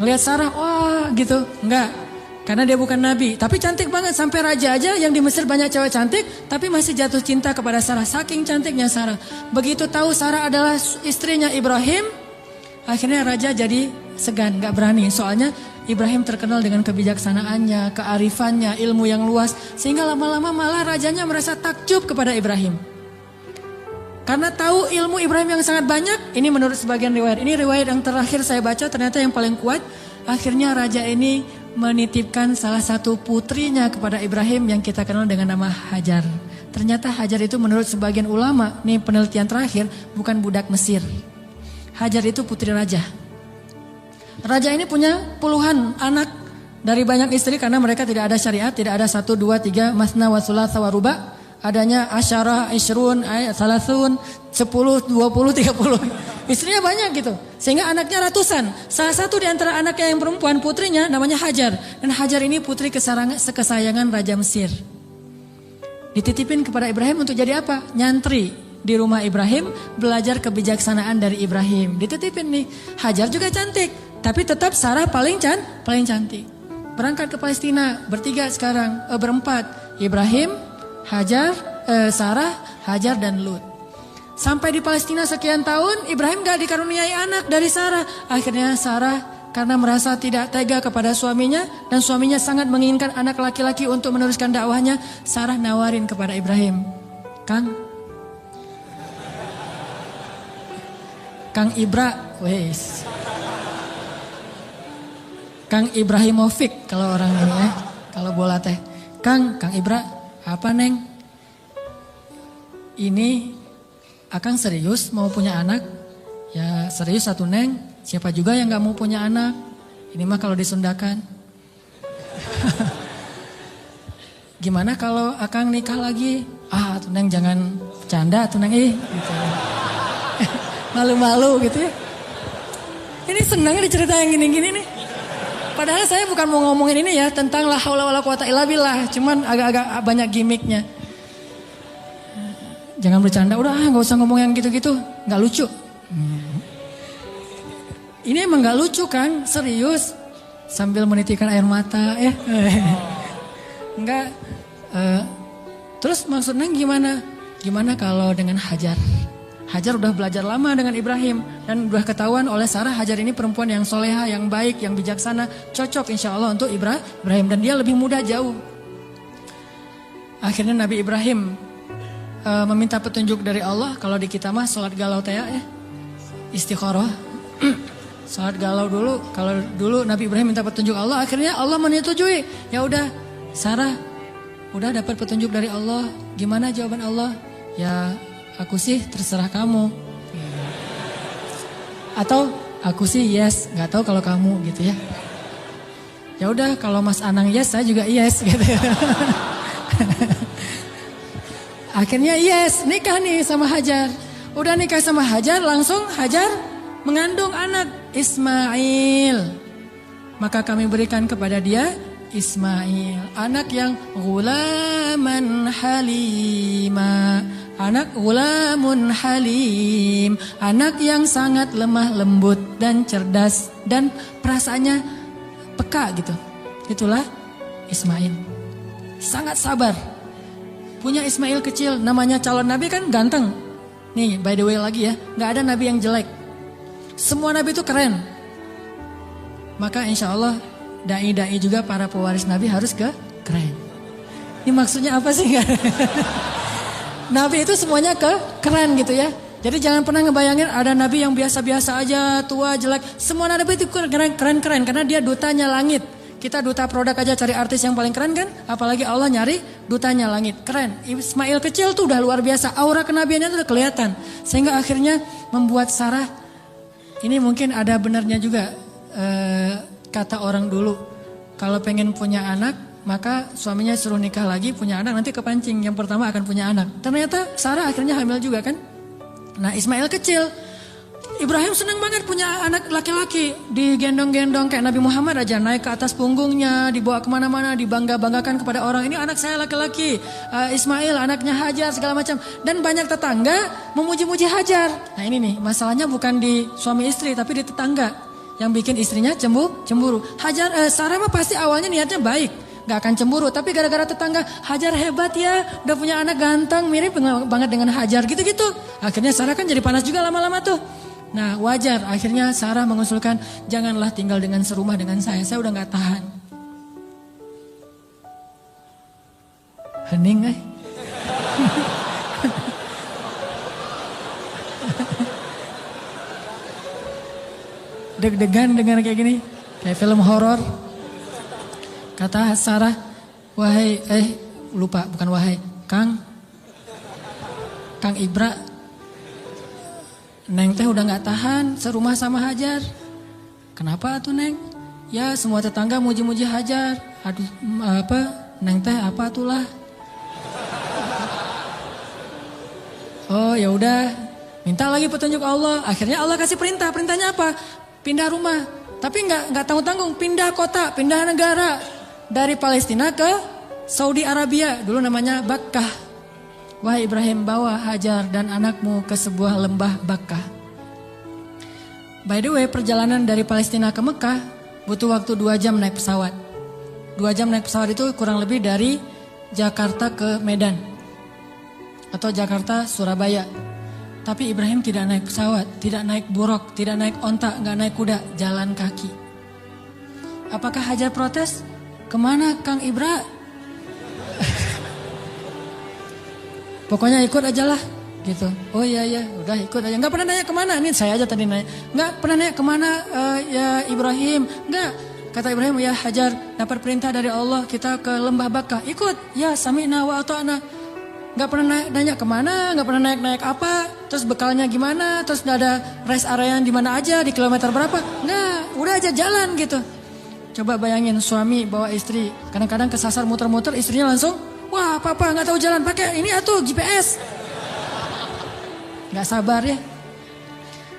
Ngelihat Sarah, wah gitu, enggak. Karena dia bukan nabi, tapi cantik banget. Sampai raja aja yang di Mesir banyak cewek cantik, tapi masih jatuh cinta kepada Sarah. Saking cantiknya Sarah. Begitu tahu Sarah adalah istrinya Ibrahim, akhirnya raja jadi segan, gak berani. Soalnya Ibrahim terkenal dengan kebijaksanaannya, kearifannya, ilmu yang luas. Sehingga lama-lama malah rajanya merasa takjub kepada Ibrahim. Karena tahu ilmu Ibrahim yang sangat banyak, ini menurut sebagian riwayat. Ini riwayat yang terakhir saya baca, ternyata yang paling kuat. Akhirnya raja ini menitipkan salah satu putrinya kepada Ibrahim yang kita kenal dengan nama Hajar. Ternyata Hajar itu menurut sebagian ulama, nih penelitian terakhir, bukan budak Mesir. Hajar itu putri raja. Raja ini punya puluhan anak dari banyak istri karena mereka tidak ada syariat, tidak ada 1, 2, 3, masna wa thulatha wa ruba. Adanya asyarah, isyrun, salasun, 10, 20, 30. Istrinya banyak gitu. Sehingga anaknya ratusan. Salah satu di antara anaknya yang perempuan, putrinya namanya Hajar. Dan Hajar ini putri kesayangan Raja Mesir. Dititipin kepada Ibrahim untuk jadi apa? Nyantri di rumah Ibrahim, belajar kebijaksanaan dari Ibrahim. Dititipin nih. Hajar juga cantik. Tapi tetap Sarah paling cantik. Berangkat ke Palestina, bertiga sekarang, berempat. Ibrahim, Hajar, Sarah, Hajar dan Lut. Sampai di Palestina sekian tahun, Ibrahim gak dikaruniai anak dari Sarah. Akhirnya Sarah karena merasa tidak tega kepada suaminya dan suaminya sangat menginginkan anak laki-laki untuk meneruskan dakwahnya, Sarah nawarin kepada Ibrahim, Kang Ibra, wes. Kang Ibrahimovic kalau orang ini ya, kalau bola teh. Kang Ibra, apa neng? Ini Akang serius mau punya anak? Ya serius satu neng. Siapa juga yang gak mau punya anak? Ini mah kalau disundakan. Gimana kalau Akang nikah lagi? Tuh neng jangan bercanda tuh neng gitu. Malu-malu gitu ya. Ini senang diceritain gini-gini nih. Padahal saya bukan mau ngomongin ini ya tentang la haula wala quwata illa billah. Cuman agak-agak banyak gimmicknya. Jangan bercanda, udah gak usah ngomong yang gitu-gitu, gak lucu. Ini emang gak lucu kan, serius. Sambil menitikkan air mata ya. Enggak. Terus maksudnya gimana? Gimana kalau dengan Hajar? Hajar udah belajar lama dengan Ibrahim. Dan udah ketahuan oleh Sarah, Hajar ini perempuan yang soleha, yang baik, yang bijaksana. Cocok insya Allah untuk Ibrahim. Dan dia lebih muda jauh. Akhirnya Nabi Ibrahim meminta petunjuk dari Allah. Kalau di kita mah sholat galau teh ya, istikharah. Sholat galau dulu. Kalau dulu Nabi Ibrahim minta petunjuk Allah, akhirnya Allah menyetujui. Ya udah, Sarah udah dapat petunjuk dari Allah. Gimana jawaban Allah? Ya aku sih terserah kamu. Atau Aku sih yes, nggak tahu kalau kamu gitu ya. Ya udah kalau Mas Anang yes, saya juga yes gitu. Akhirnya yes, nikah nih sama Hajar. Udah nikah sama Hajar, langsung Hajar mengandung anak Ismail. Maka kami berikan kepada dia Ismail, anak yang ghulaman halima. Anak gulamun halim, anak yang sangat lemah lembut dan cerdas dan perasaannya peka gitu. Itulah Ismail. Sangat sabar. Punya Ismail kecil, namanya calon nabi kan ganteng. Nih by the way lagi ya, gak ada nabi yang jelek. Semua nabi itu keren. Maka insya Allah dai-dai juga para pewaris nabi harus keren. Ini maksudnya apa sih? Nabi itu semuanya keren gitu ya. Jadi jangan pernah ngebayangin ada nabi yang biasa-biasa aja, tua, jelek. Semua nabi itu keren-keren karena dia dutanya langit. Kita duta produk aja cari artis yang paling keren kan? Apalagi Allah nyari dutanya langit. Keren. Ismail kecil tuh udah luar biasa. Aura kenabiannya tuh udah kelihatan. Sehingga akhirnya membuat Sarah, ini mungkin ada benarnya juga kata orang dulu. Kalau pengen punya anak, maka suaminya suruh nikah lagi, punya anak, nanti kepancing. Yang pertama akan punya anak. Ternyata Sarah akhirnya hamil juga kan. Nah Ismail kecil. Ibrahim senang banget punya anak laki-laki. Digendong-gendong kayak Nabi Muhammad aja. Naik ke atas punggungnya, dibawa kemana-mana, dibangga-banggakan kepada orang. Ini anak saya laki-laki. Ismail anaknya Hajar segala macam. Dan banyak tetangga memuji-muji Hajar. Nah ini nih masalahnya bukan di suami istri tapi di tetangga. Yang bikin istrinya cemburu. Sarah mah pasti awalnya niatnya baik. Gak akan cemburu, tapi gara-gara tetangga, Hajar hebat ya, udah punya anak ganteng, mirip banget dengan Hajar, gitu-gitu. Akhirnya Sarah kan jadi panas juga lama-lama tuh. Nah wajar, akhirnya Sarah mengusulkan, janganlah tinggal dengan serumah dengan saya udah gak tahan. Hening Deg-degan dengar kayak gini, kayak film horor. Kata Sarah, wahai, lupa, bukan wahai, Kang Ibra, Neng teh udah gak tahan serumah sama Hajar. Kenapa tuh Neng? Ya semua tetangga muji-muji Hajar. Aduh, Neng teh apa itulah? Oh ya udah, minta lagi petunjuk Allah. Akhirnya Allah kasih perintah. Perintahnya apa? Pindah rumah. Tapi nggak tanggung-tanggung, pindah kota, pindah negara. Dari Palestina ke Saudi Arabia, dulu namanya Bakkah. Wahai Ibrahim, bawa Hajar dan anakmu ke sebuah lembah Bakkah. By the way, perjalanan dari Palestina ke Mekah butuh waktu 2 jam naik pesawat. 2 jam naik pesawat itu kurang lebih dari Jakarta ke Medan. Atau Jakarta Surabaya. Tapi Ibrahim tidak naik pesawat, tidak naik buruk, tidak naik onta, nggak naik kuda, jalan kaki. Apakah Hajar protes? Kemana Kang Ibra? Pokoknya ikut aja lah gitu. Oh iya udah ikut aja. Gak pernah nanya kemana, ini saya aja tadi nanya. Gak pernah nanya kemana ya Ibrahim. Gak, kata Ibrahim ya Hajar dapat perintah dari Allah kita ke lembah Bakkah. Ikut, ya sami'na wa ata'na. Gak pernah nanya kemana, gak pernah naik apa. Terus bekalnya gimana, terus gak ada rest area di mana aja, di kilometer berapa. Nggak, udah aja jalan gitu. Coba bayangin suami bawa istri, kadang-kadang kesasar muter-muter, istrinya langsung, wah papa gak tahu jalan, pakai ini atuh GPS. Gak sabar ya.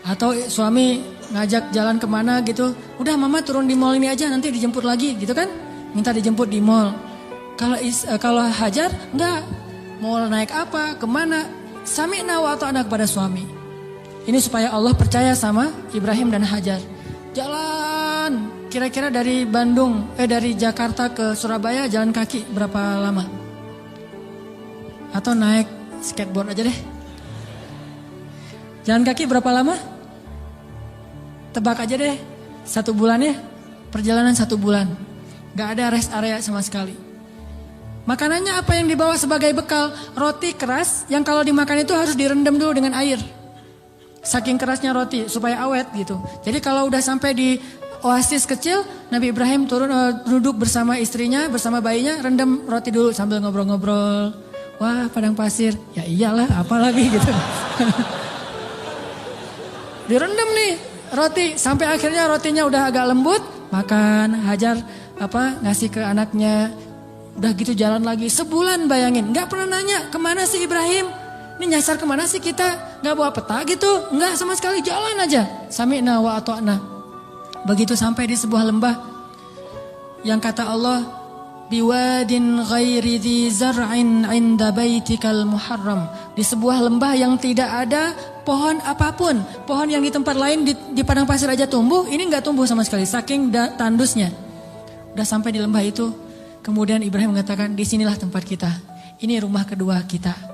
Atau suami ngajak jalan kemana gitu, udah mama turun di mall ini aja nanti dijemput lagi gitu kan. Minta dijemput di mall. Kalau Hajar enggak, mau naik apa, kemana, sami'na wa ata'na kepada suami. Ini supaya Allah percaya sama Ibrahim dan Hajar. Jalan, kira-kira dari dari Jakarta ke Surabaya jalan kaki berapa lama? Atau naik skateboard aja deh. Jalan kaki berapa lama? Tebak aja deh, 1 bulan ya. Perjalanan 1 bulan. Gak ada rest area sama sekali. Makanannya apa yang dibawa sebagai bekal? Roti keras yang kalau dimakan itu harus direndam dulu dengan air. Saking kerasnya roti supaya awet gitu. Jadi kalau udah sampai di oasis kecil, Nabi Ibrahim turun duduk bersama istrinya, bersama bayinya, rendam roti dulu sambil ngobrol-ngobrol. Wah padang pasir, ya iyalah apalagi gitu. Direndam nih, roti sampai akhirnya rotinya udah agak lembut, makan. Hajar ngasih ke anaknya. Udah gitu jalan lagi sebulan, bayangin. Nggak pernah nanya kemana sih Ibrahim. Ini nyasar kemana sih kita? Nggak bawa peta gitu? Nggak sama sekali, jalan aja. Sami'na wa ata'na. Begitu sampai di sebuah lembah yang kata Allah, biwadin ghairi dhi zar'in 'inda baitikal muharram. Di sebuah lembah yang tidak ada pohon apapun. Pohon yang di tempat lain di padang pasir aja tumbuh, ini enggak tumbuh sama sekali saking tandusnya. Udah sampai di lembah itu, kemudian Ibrahim mengatakan, disinilah tempat kita. Ini rumah kedua kita.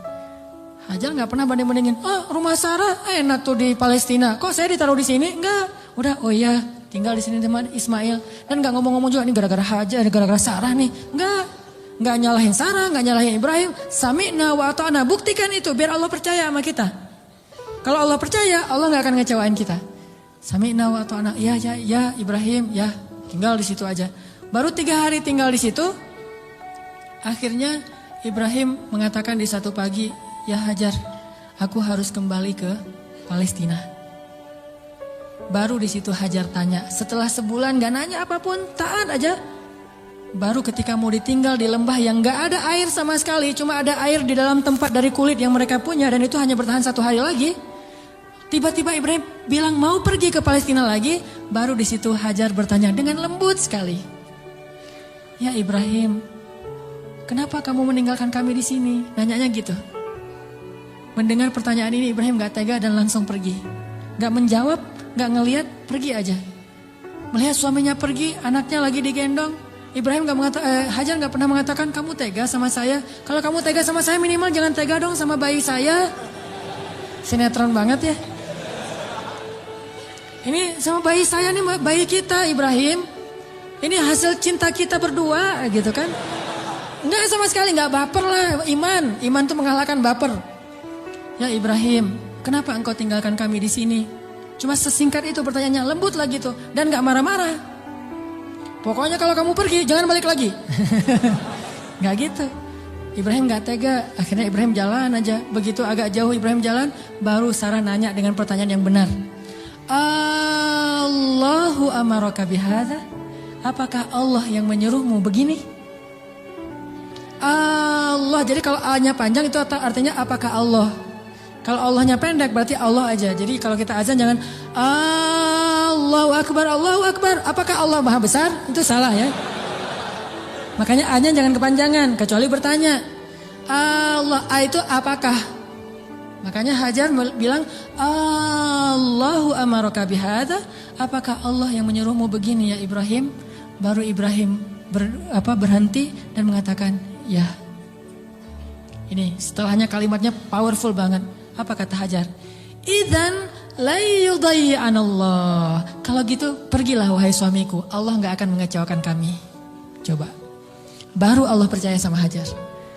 Hajar enggak pernah banding-bandingin, rumah Sarah enak tuh di Palestina. Kok saya ditaruh di sini? Enggak. Udah, oh iya, tinggal di sini teman Ismail. Dan enggak ngomong-ngomong juga, ini gara-gara Hajar, gara-gara Sarah nih. Enggak nyalahin Sarah, enggak nyalahin Ibrahim. Sami'na wa ata'na. Buktikan itu biar Allah percaya sama kita. Kalau Allah percaya, Allah enggak akan ngecewain kita. Sami'na wa ata'na. Ya Ibrahim, ya. Tinggal di situ aja. Baru 3 hari tinggal di situ. Akhirnya Ibrahim mengatakan di satu pagi, ya Hajar, aku harus kembali ke Palestina. Baru di situ Hajar tanya, setelah sebulan gak nanya apapun, taat aja. Baru ketika mau ditinggal di lembah yang gak ada air sama sekali, cuma ada air di dalam tempat dari kulit yang mereka punya, dan itu hanya bertahan 1 hari lagi. Tiba-tiba Ibrahim bilang mau pergi ke Palestina lagi. Baru di situ Hajar bertanya dengan lembut sekali, ya Ibrahim, kenapa kamu meninggalkan kami di sini? Nanyanya gitu. Mendengar pertanyaan ini Ibrahim gak tega dan langsung pergi. Gak menjawab, gak ngelihat, pergi aja. Melihat suaminya pergi, anaknya lagi digendong. Ibrahim Hajar gak pernah mengatakan, kamu tega sama saya. Kalau kamu tega sama saya, minimal jangan tega dong sama bayi saya. Sinetron banget ya. Ini sama bayi saya nih, bayi kita Ibrahim. Ini hasil cinta kita berdua gitu kan. Enggak sama sekali, gak baper lah. Iman tuh mengalahkan baper. Ya Ibrahim, kenapa engkau tinggalkan kami di sini? Cuma sesingkat itu pertanyaannya, lembut lagi tuh, dan gak marah-marah. Pokoknya kalau kamu pergi, jangan balik lagi. Gak gitu. Ibrahim gak tega, akhirnya Ibrahim jalan aja. Begitu agak jauh Ibrahim jalan, baru Sarah nanya dengan pertanyaan yang benar. Allahu amaraka bihadza? Apakah Allah yang menyuruhmu begini? Allah, jadi kalau A-nya panjang itu artinya apakah Allah? Kalau Allahnya pendek berarti Allah aja. Jadi kalau kita azan jangan Allahu Akbar, Allahu Akbar. Apakah Allah Maha Besar? Itu salah ya. Makanya A-nya jangan kepanjangan, kecuali bertanya. Allah, A itu apakah? Makanya Hajar bilang Allahu amaraka bihadza? Apakah Allah yang menyuruhmu begini ya Ibrahim? Baru Ibrahim berhenti dan mengatakan, ya. Ini setelahnya kalimatnya powerful banget. Apa kata Hajar? Idzan la yudayyi'anallah. Kalau gitu pergilah wahai suamiku, Allah gak akan mengecewakan kami. Coba. Baru Allah percaya sama Hajar.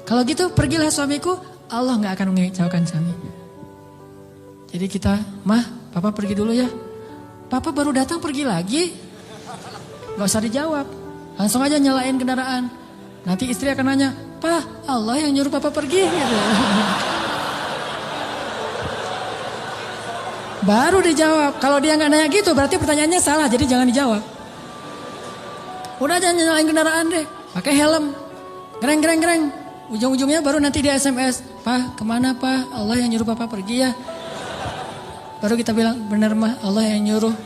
Kalau gitu pergilah suamiku, Allah gak akan mengecewakan kami. Jadi kita, Mah, Papa pergi dulu ya. Papa baru datang pergi lagi. Gak usah dijawab. Langsung aja nyalain kendaraan. Nanti istri akan nanya, "Pa, Allah yang nyuruh Papa pergi." Gitu. Baru dijawab. Kalau dia nggak nanya gitu, berarti pertanyaannya salah. Jadi jangan dijawab. Udah jangan nyalain kendaraan deh. Pakai helm. Gereng. Ujung-ujungnya baru nanti dia SMS. "Pa, kemana Pa? Allah yang nyuruh Papa pergi ya." Baru kita bilang, "Bener Mah, Allah yang nyuruh."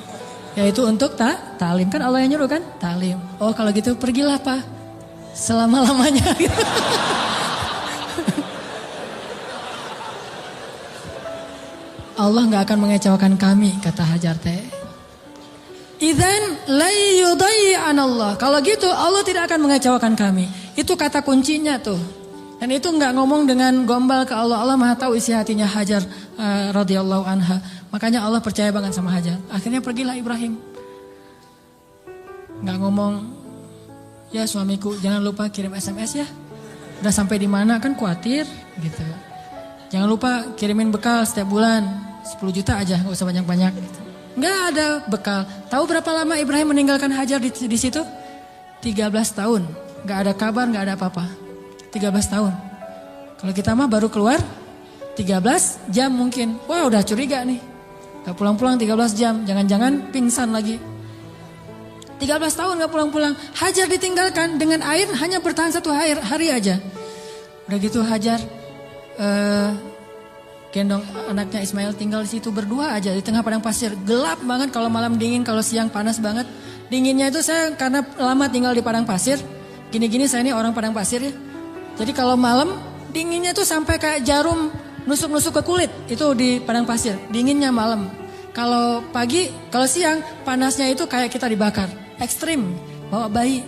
Yaitu untuk talim. Kan Allah yang nyuruh kan? Talim. Oh kalau gitu pergilah Pa. Selama-lamanya. Allah gak akan mengecewakan kami, kata Hajar teh. Idzan la yudayyi'anallah. Kalau gitu Allah tidak akan mengecewakan kami. Itu kata kuncinya tuh. Dan itu gak ngomong dengan gombal ke Allah. Allah Maha tahu isi hatinya Hajar radhiyallahu anha. Makanya Allah percaya banget sama Hajar. Akhirnya pergilah Ibrahim. Gak ngomong, "Ya suamiku jangan lupa kirim SMS ya. Udah sampai di mana kan khawatir gitu. Jangan lupa kirimin bekal setiap bulan. 10 juta aja, gak usah banyak-banyak." Gitu. Gak ada bekal. Tahu berapa lama Ibrahim meninggalkan Hajar di situ? 13 tahun. Gak ada kabar, gak ada apa-apa. 13 tahun. Kalau kita mah baru keluar 13 jam mungkin. Wah udah curiga nih. Gak pulang-pulang 13 jam, jangan-jangan pingsan lagi. 13 tahun gak pulang-pulang. Hajar ditinggalkan dengan air hanya bertahan 1 hari aja. Udah gitu Hajar gendong anaknya Ismail tinggal di situ berdua aja di tengah padang pasir. Gelap banget kalau malam dingin, kalau siang panas banget. Dinginnya itu saya karena lama tinggal di padang pasir. Gini-gini saya ini orang padang pasir ya. Jadi kalau malam dinginnya tuh sampai kayak jarum nusuk-nusuk ke kulit. Itu di padang pasir, dinginnya malam. Kalau pagi, kalau siang panasnya itu kayak kita dibakar. Ekstrim, bawa bayi.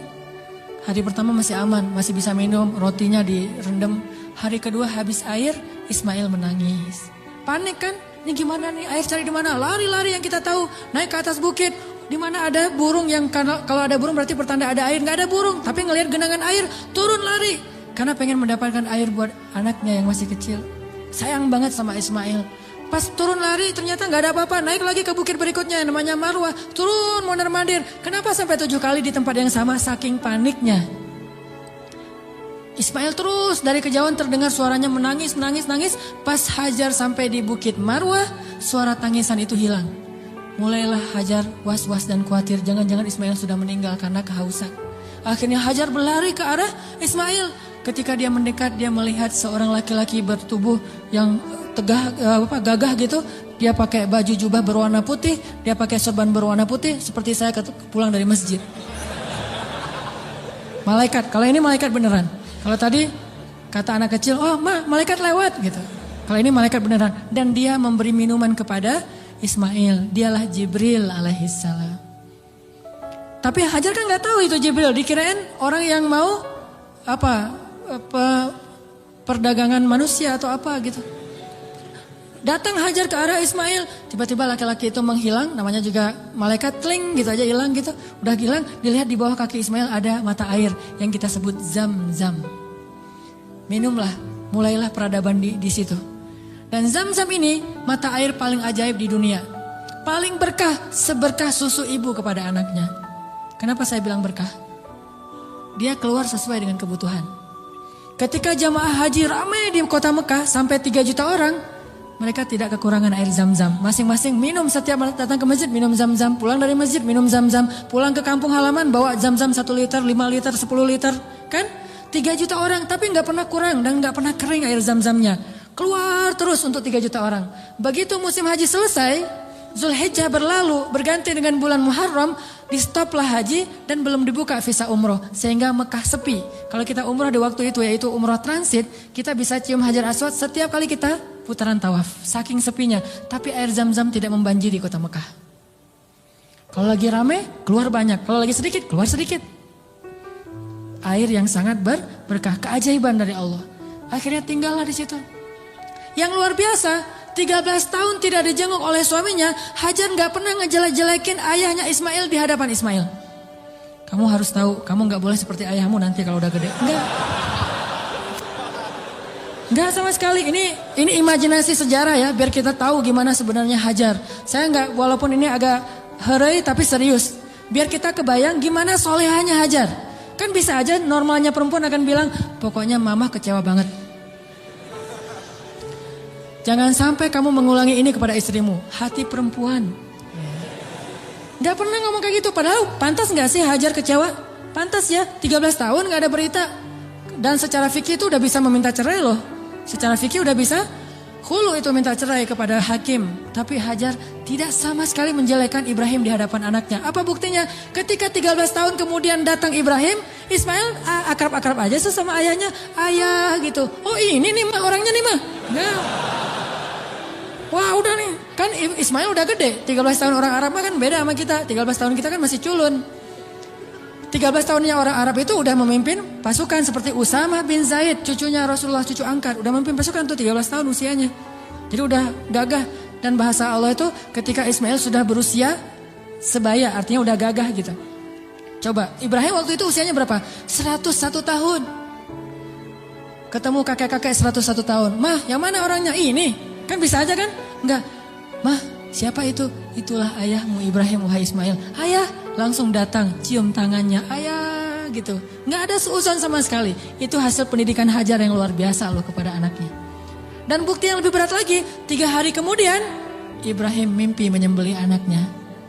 Hari pertama masih aman, masih bisa minum, rotinya direndam. Hari kedua habis air, Ismail menangis. Panik kan? Ini gimana nih? Air cari di mana? Lari-lari yang kita tahu, naik ke atas bukit. Di mana ada burung yang kalau ada burung berarti pertanda ada air. Nggak ada burung, tapi ngelihat genangan air, turun lari. Karena pengen mendapatkan air buat anaknya yang masih kecil. Sayang banget sama Ismail. Pas turun lari ternyata nggak ada apa-apa. Naik lagi ke bukit berikutnya namanya Marwah. Turun mondar-mandir. Kenapa sampai 7 kali di tempat yang sama? Saking paniknya. Ismail terus dari kejauhan terdengar suaranya menangis. Pas Hajar sampai di bukit Marwah, suara tangisan itu hilang. Mulailah Hajar was-was dan khawatir. Jangan-jangan Ismail sudah meninggal karena kehausan. Akhirnya Hajar berlari ke arah Ismail. Ketika dia mendekat, dia melihat seorang laki-laki bertubuh yang gagah gitu. Dia pakai baju jubah berwarna putih, dia pakai sorban berwarna putih seperti saya pulang dari masjid. Malaikat, kalau ini malaikat beneran. Kalau tadi kata anak kecil, oh malaikat lewat gitu. Kalau ini malaikat beneran. Dan dia memberi minuman kepada Ismail. Dialah Jibril alaihissalam. Tapi Hajar kan nggak tahu itu Jibril. Dikirain orang yang mau perdagangan manusia atau apa gitu. Datang Hajar ke arah Ismail, tiba-tiba laki-laki itu menghilang, namanya juga malaikat, tling gitu aja hilang gitu. Udah hilang, dilihat di bawah kaki Ismail ada mata air yang kita sebut Zam-Zam. Minumlah, mulailah peradaban di situ. Dan Zam-Zam ini mata air paling ajaib di dunia. Paling berkah, seberkah susu ibu kepada anaknya. Kenapa saya bilang berkah? Dia keluar sesuai dengan kebutuhan. Ketika jamaah haji ramai di kota Mekah sampai 3 juta orang, mereka tidak kekurangan air Zam-Zam. Masing-masing minum setiap datang ke masjid minum Zam-Zam. Pulang dari masjid minum Zam-Zam. Pulang ke kampung halaman bawa Zam-Zam 1 liter, 5 liter, 10 liter. Kan? 3 juta orang tapi gak pernah kurang dan gak pernah kering air Zam-Zamnya. Keluar terus untuk 3 juta orang. Begitu musim haji selesai, Zulhijjah berlalu berganti dengan bulan Muharram, di stoplah haji dan belum dibuka visa umroh sehingga Mekah sepi. Kalau kita umroh di waktu itu yaitu umroh transit, kita bisa cium Hajar Aswad setiap kali kita putaran tawaf. Saking sepinya, tapi air Zam-Zam tidak membanjiri kota Mekah. Kalau lagi rame keluar banyak, kalau lagi sedikit keluar sedikit. Air yang sangat berkah, keajaiban dari Allah. Akhirnya tinggallah di situ. Yang luar biasa, 13 tahun tidak dijenguk oleh suaminya, Hajar gak pernah ngejelek-jelekin ayahnya Ismail di hadapan Ismail. Kamu harus tahu, kamu gak boleh seperti ayahmu nanti kalau udah gede. Enggak sama sekali, ini imajinasi sejarah ya, biar kita tahu gimana sebenarnya Hajar. Saya gak, walaupun ini agak herai tapi serius. Biar kita kebayang gimana solehanya Hajar. Kan bisa aja normalnya perempuan akan bilang, pokoknya mama kecewa banget. Jangan sampai kamu mengulangi ini kepada istrimu. Hati perempuan. Gak pernah ngomong kayak gitu. Padahal pantas gak sih Hajar kecewa? Pantas ya. 13 tahun gak ada berita. Dan secara fikih itu udah bisa meminta cerai loh. Secara fikih udah bisa khulu itu minta cerai kepada hakim. Tapi Hajar tidak sama sekali menjelekkan Ibrahim di hadapan anaknya. Apa buktinya? Ketika 13 tahun kemudian datang Ibrahim, Ismail akrab-akrab aja sama ayahnya. Ayah gitu. Oh ini nih mah orangnya nih mah. Nah. Wah udah nih, kan Ismail udah gede, 13 tahun orang Arab kan beda sama kita, 13 tahun kita kan masih culun. 13 tahunnya orang Arab itu udah memimpin pasukan seperti Usamah bin Zaid, cucunya Rasulullah, cucu angkat, udah memimpin pasukan tuh 13 tahun usianya. Jadi udah gagah, dan bahasa Allah itu ketika Ismail sudah berusia sebaya, artinya udah gagah gitu. Coba, Ibrahim waktu itu usianya berapa? 101 tahun. Ketemu kakek-kakek 101 tahun, mah yang mana orangnya? Ini. Kan bisa aja kan? Enggak. Mah, siapa itu? Itulah ayahmu Ibrahim, wahai Ismail. Ayah, langsung datang, cium tangannya. Ayah, gitu. Enggak ada seuzon sama sekali. Itu hasil pendidikan Hajar yang luar biasa loh kepada anaknya. Dan bukti yang lebih berat lagi, 3 hari kemudian Ibrahim mimpi menyembelih anaknya.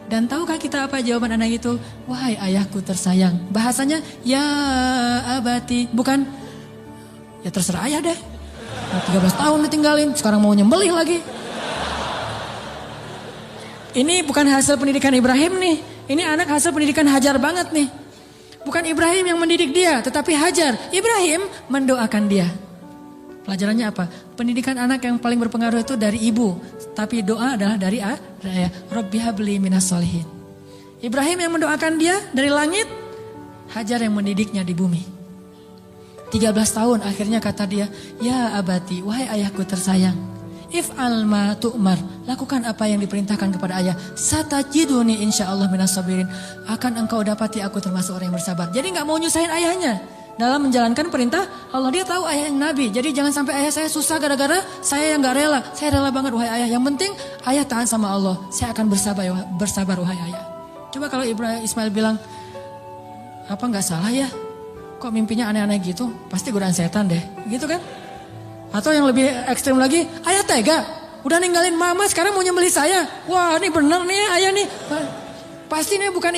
Dan tahukah kita apa jawaban anak itu? Wahai ayahku tersayang. Bahasanya ya abati. Bukan ya terserah ayah deh. 13 tahun ditinggalin, sekarang mau nyembelih lagi. Ini bukan hasil pendidikan Ibrahim nih. Ini anak hasil pendidikan Hajar banget nih. Bukan Ibrahim yang mendidik dia, tetapi Hajar. Ibrahim mendoakan dia. Pelajarannya apa? Pendidikan anak yang paling berpengaruh itu dari ibu. Tapi doa adalah dari ayah. Rabbi habli minas solihin. Ibrahim yang mendoakan dia dari langit. Hajar yang mendidiknya di bumi. 13 tahun akhirnya kata dia. Ya abati, wahai ayahku tersayang. If'al ma tu'mar. Lakukan apa yang diperintahkan kepada ayah. Satajiduni insyaallah minas sabirin. Akan engkau dapati aku termasuk orang yang bersabar. Jadi gak mau nyusahin ayahnya. Dalam menjalankan perintah Allah, dia tahu ayah yang nabi. Jadi jangan sampai ayah saya susah gara-gara saya yang gak rela. Saya rela banget wahai ayah. Yang penting ayah taat sama Allah. Saya akan bersabar wahai ayah. Coba kalau Ismail bilang, apa gak salah ya? Kok mimpinya aneh-aneh gitu? Pasti godaan setan deh. Gitu kan? Atau yang lebih ekstrim lagi, ayah tega. Udah ninggalin mama sekarang mau nyembelih saya. Wah ini bener nih ayah nih. Pasti nih bukan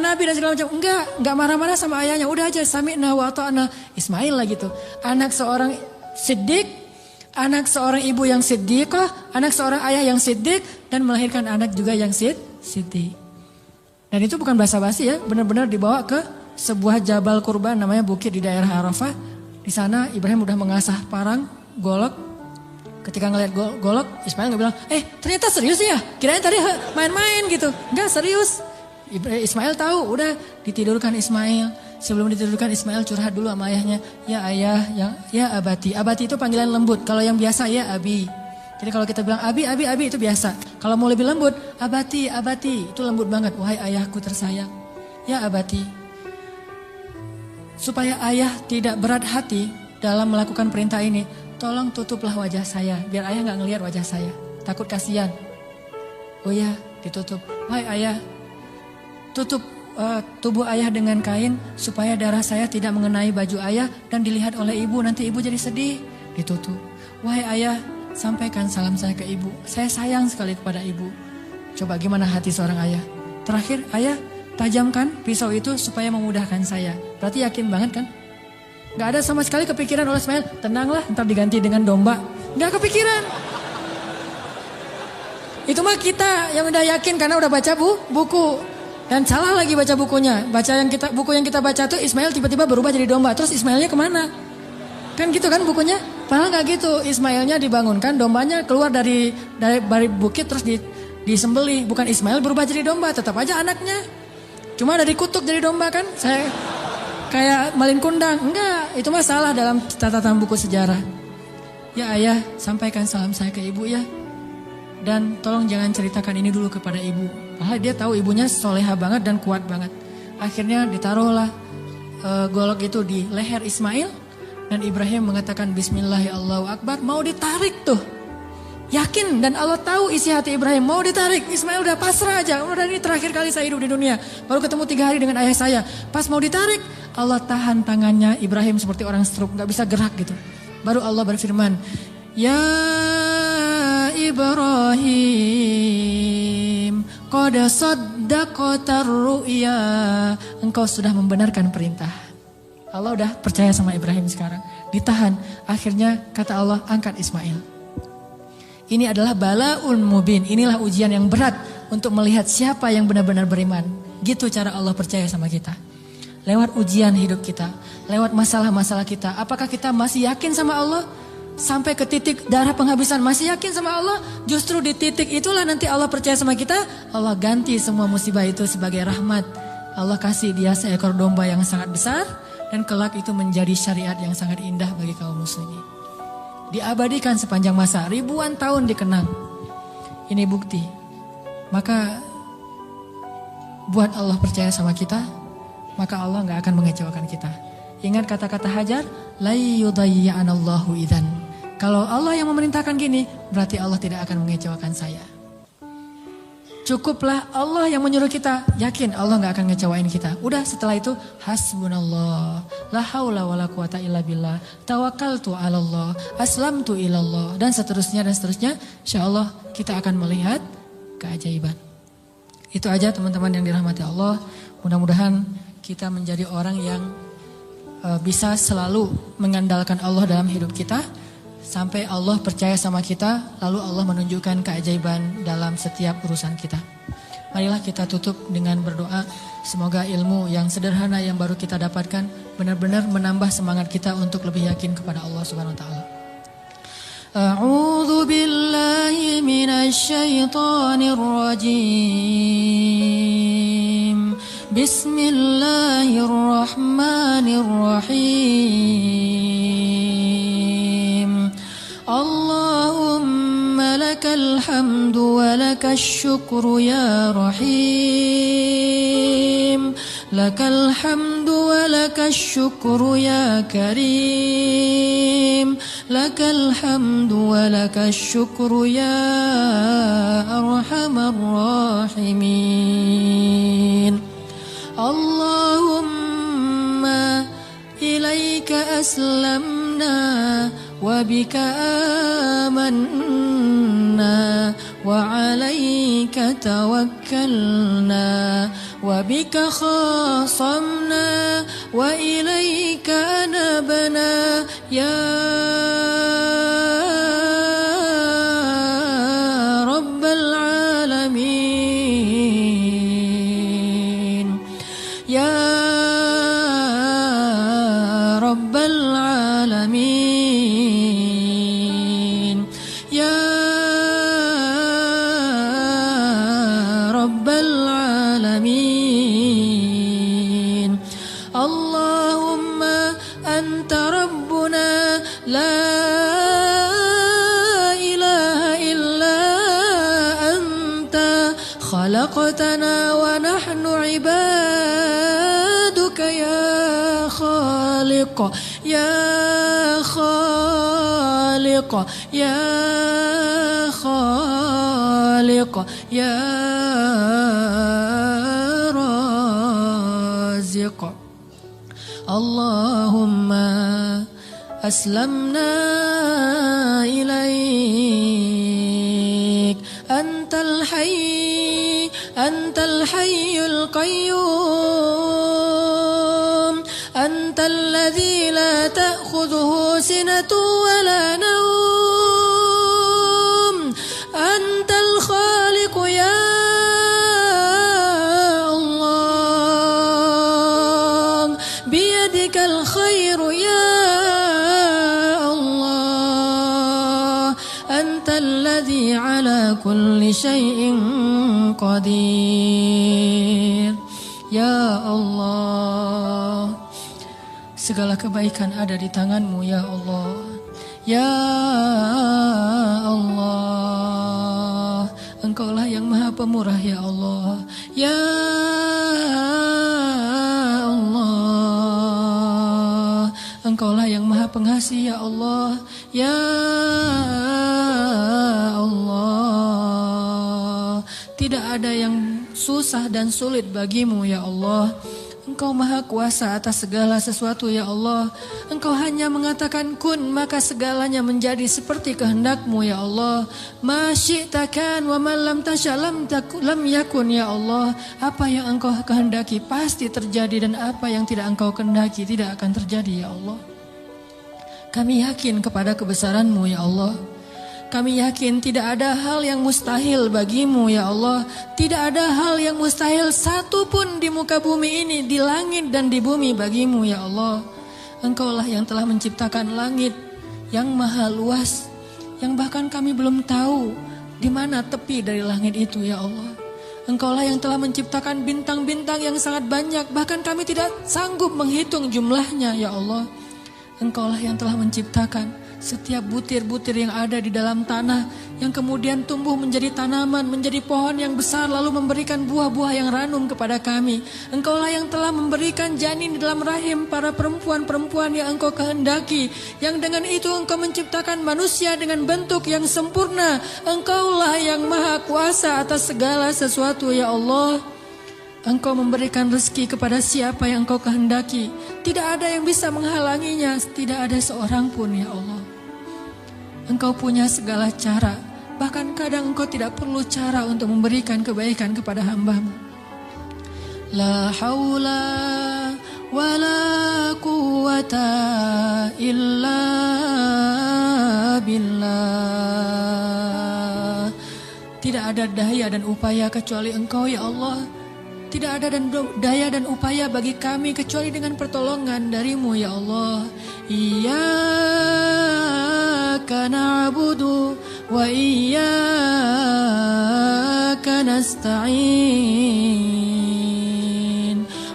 nabi dan segala macam. Enggak marah-marah sama ayahnya. Udah aja sami'na wa ata'na. Ismail lah gitu. Anak seorang siddiq, anak seorang ibu yang siddiqah, anak seorang ayah yang siddiq dan melahirkan anak juga yang siddiq. Dan itu bukan basa-basi ya, benar-benar dibawa ke sebuah jabal kurban namanya bukit di daerah Arafah. Di sana Ibrahim udah mengasah parang, golok. Ketika ngeliat golok, Ismail nggak bilang, ternyata serius ya? Kirain tadi main-main gitu. Enggak, serius. Ismail tahu, udah ditidurkan Ismail. Sebelum ditidurkan Ismail curhat dulu sama ayahnya. Ya ayah, ya abati. Abati itu panggilan lembut. Kalau yang biasa ya abi. Jadi kalau kita bilang abi itu biasa. Kalau mau lebih lembut, abati. Itu lembut banget. Wahai ayahku tersayang. Ya abati. Supaya ayah tidak berat hati dalam melakukan perintah ini, tolong tutuplah wajah saya, biar ayah gak ngelihat wajah saya. Takut kasihan. Oh ya, ditutup. Wahai ayah, tutup tubuh ayah dengan kain, supaya darah saya tidak mengenai baju ayah dan dilihat oleh ibu, nanti ibu jadi sedih. Ditutup. Wahai ayah, sampaikan salam saya ke ibu. Saya sayang sekali kepada ibu. Coba gimana hati seorang ayah. Terakhir, ayah, tajamkan pisau itu supaya memudahkan saya. Berarti yakin banget kan? Gak ada sama sekali kepikiran oleh Ismail, tenanglah ntar diganti dengan domba. Gak kepikiran. Itu mah kita yang udah yakin karena udah baca buku. Dan salah lagi baca bukunya. Buku yang kita baca tuh Ismail tiba-tiba berubah jadi domba. Terus Ismailnya kemana? Kan gitu kan bukunya? Padahal gak gitu. Ismailnya dibangunkan, dombanya keluar dari bukit terus disembelih. Bukan Ismail berubah jadi domba, tetap aja anaknya. Cuma ada dikutuk jadi domba kan? Saya kayak malin kundang. Enggak, itu mah salah dalam catatan buku sejarah. Ya ayah, sampaikan salam saya ke ibu ya. Dan tolong jangan ceritakan ini dulu kepada ibu. Padahal dia tahu ibunya soleha banget dan kuat banget. Akhirnya ditaruhlah golok itu di leher Ismail. Dan Ibrahim mengatakan Bismillah ya Allahu Akbar. Mau ditarik tuh. Yakin dan Allah tahu isi hati Ibrahim. Mau ditarik, Ismail udah pasrah aja. Udah ini terakhir kali saya hidup di dunia. Baru ketemu 3 hari dengan ayah saya. Pas mau ditarik, Allah tahan tangannya Ibrahim seperti orang stroke. Gak bisa gerak gitu. Baru Allah berfirman, Ya Ibrahim, qad saddaqtar ru'ya. Engkau sudah membenarkan perintah. Allah udah percaya sama Ibrahim sekarang. Ditahan. Akhirnya kata Allah, angkat Ismail. Ini adalah bala'un mubin. Inilah ujian yang berat untuk melihat siapa yang benar-benar beriman. Gitu cara Allah percaya sama kita. Lewat ujian hidup kita. Lewat masalah-masalah kita. Apakah kita masih yakin sama Allah? Sampai ke titik darah penghabisan masih yakin sama Allah? Justru di titik itulah nanti Allah percaya sama kita. Allah ganti semua musibah itu sebagai rahmat. Allah kasih dia seekor domba yang sangat besar. Dan kelak itu menjadi syariat yang sangat indah bagi kaum muslimin. Diabadikan sepanjang masa, ribuan tahun dikenang. Ini bukti. Maka buat Allah percaya sama kita, maka Allah gak akan mengecewakan kita. Ingat kata-kata Hajar, la yudayya'anallahu idzan. Kalau Allah yang memerintahkan gini, berarti Allah tidak akan mengecewakan saya. Cukuplah Allah yang menyuruh kita. Yakin Allah gak akan ngecewain kita. Udah setelah itu hasbunallah. La haula wa la quwata illa billah. Tawakkaltu ala Allah. Aslamtu ilallah. Dan seterusnya dan seterusnya. Insya Allah kita akan melihat keajaiban. Itu aja teman-teman yang dirahmati Allah. Mudah-mudahan kita menjadi orang yang bisa selalu mengandalkan Allah dalam hidup kita. Sampai Allah percaya sama kita, lalu Allah menunjukkan keajaiban dalam setiap urusan kita. Marilah kita tutup dengan berdoa. Semoga ilmu yang sederhana yang baru kita dapatkan benar-benar menambah semangat kita untuk lebih yakin kepada Allah Subhanahu wa taala. A'udzu billahi minasy syaithanir rajim. Bismillahirrahmanirrahim. Allahumma lakal hamdu wa lakal syukru ya rahim. Lakal hamdu wa lakal syukru ya karim. Lakal hamdu wa lakal syukru ya arhamar rahimin. Allahumma ilaika aslamna wa bika amanna wa alaika tawakkalna wa bika khasamna wa ilaika anabna ya rabbal alamin ya rabbal alamin ya rabbal alamin. Allahumma anta rabbuna la ilaha illa anta khalaqtana wa nahnu ibaduka ya khaliq ya khaliq ya khaliq ya raziq. Allahumma aslamna ilaik antal hayyul qayyum antal ladzi la ta'khudhuhu sinatun wa la nawm antal khaliq ya Allah biyadikal khairu ya Allah antal ladzi ala kulli syai'in qadir. Ya Allah, segala kebaikan ada di tangan-Mu ya Allah. Ya Allah, Engkaulah yang maha pemurah ya Allah. Ya Allah, Engkaulah yang maha pengasih ya Allah. Ya Allah, tidak ada yang susah dan sulit bagimu ya Allah. Engkau maha kuasa atas segala sesuatu ya Allah. Engkau hanya mengatakan kun, maka segalanya menjadi seperti kehendak-Mu ya Allah. Ma syi'ta kan wa ma lam tasya lam yakun ya Allah. Apa yang Engkau kehendaki pasti terjadi, dan apa yang tidak Engkau kehendaki tidak akan terjadi ya Allah. Kami yakin kepada kebesaran-Mu ya Allah. Kami yakin tidak ada hal yang mustahil bagimu ya Allah. Tidak ada hal yang mustahil satupun di muka bumi ini, di langit dan di bumi bagimu ya Allah. Engkaulah yang telah menciptakan langit yang maha luas, yang bahkan kami belum tahu di mana tepi dari langit itu ya Allah. Engkaulah yang telah menciptakan bintang-bintang yang sangat banyak, bahkan kami tidak sanggup menghitung jumlahnya ya Allah. Engkaulah yang telah menciptakan Setiap butir-butir yang ada di dalam tanah yang kemudian tumbuh menjadi tanaman, menjadi pohon yang besar lalu memberikan buah-buah yang ranum kepada kami. Engkaulah yang telah memberikan janin di dalam rahim para perempuan-perempuan yang Engkau kehendaki, yang dengan itu Engkau menciptakan manusia dengan bentuk yang sempurna. Engkaulah yang maha kuasa atas segala sesuatu ya Allah. Engkau memberikan rezeki kepada siapa yang Engkau kehendaki. Tidak ada yang bisa menghalanginya, tidak ada seorang pun ya Allah. Engkau punya segala cara, bahkan kadang Engkau tidak perlu cara untuk memberikan kebaikan kepada hamba-Mu. La haula wa la quwwata illa billah. Tidak ada daya dan upaya kecuali Engkau ya Allah. Tidak ada daya dan upaya bagi kami kecuali dengan pertolongan dari-Mu ya Allah. Iyyaka na'budu wa iyyaka nasta'in.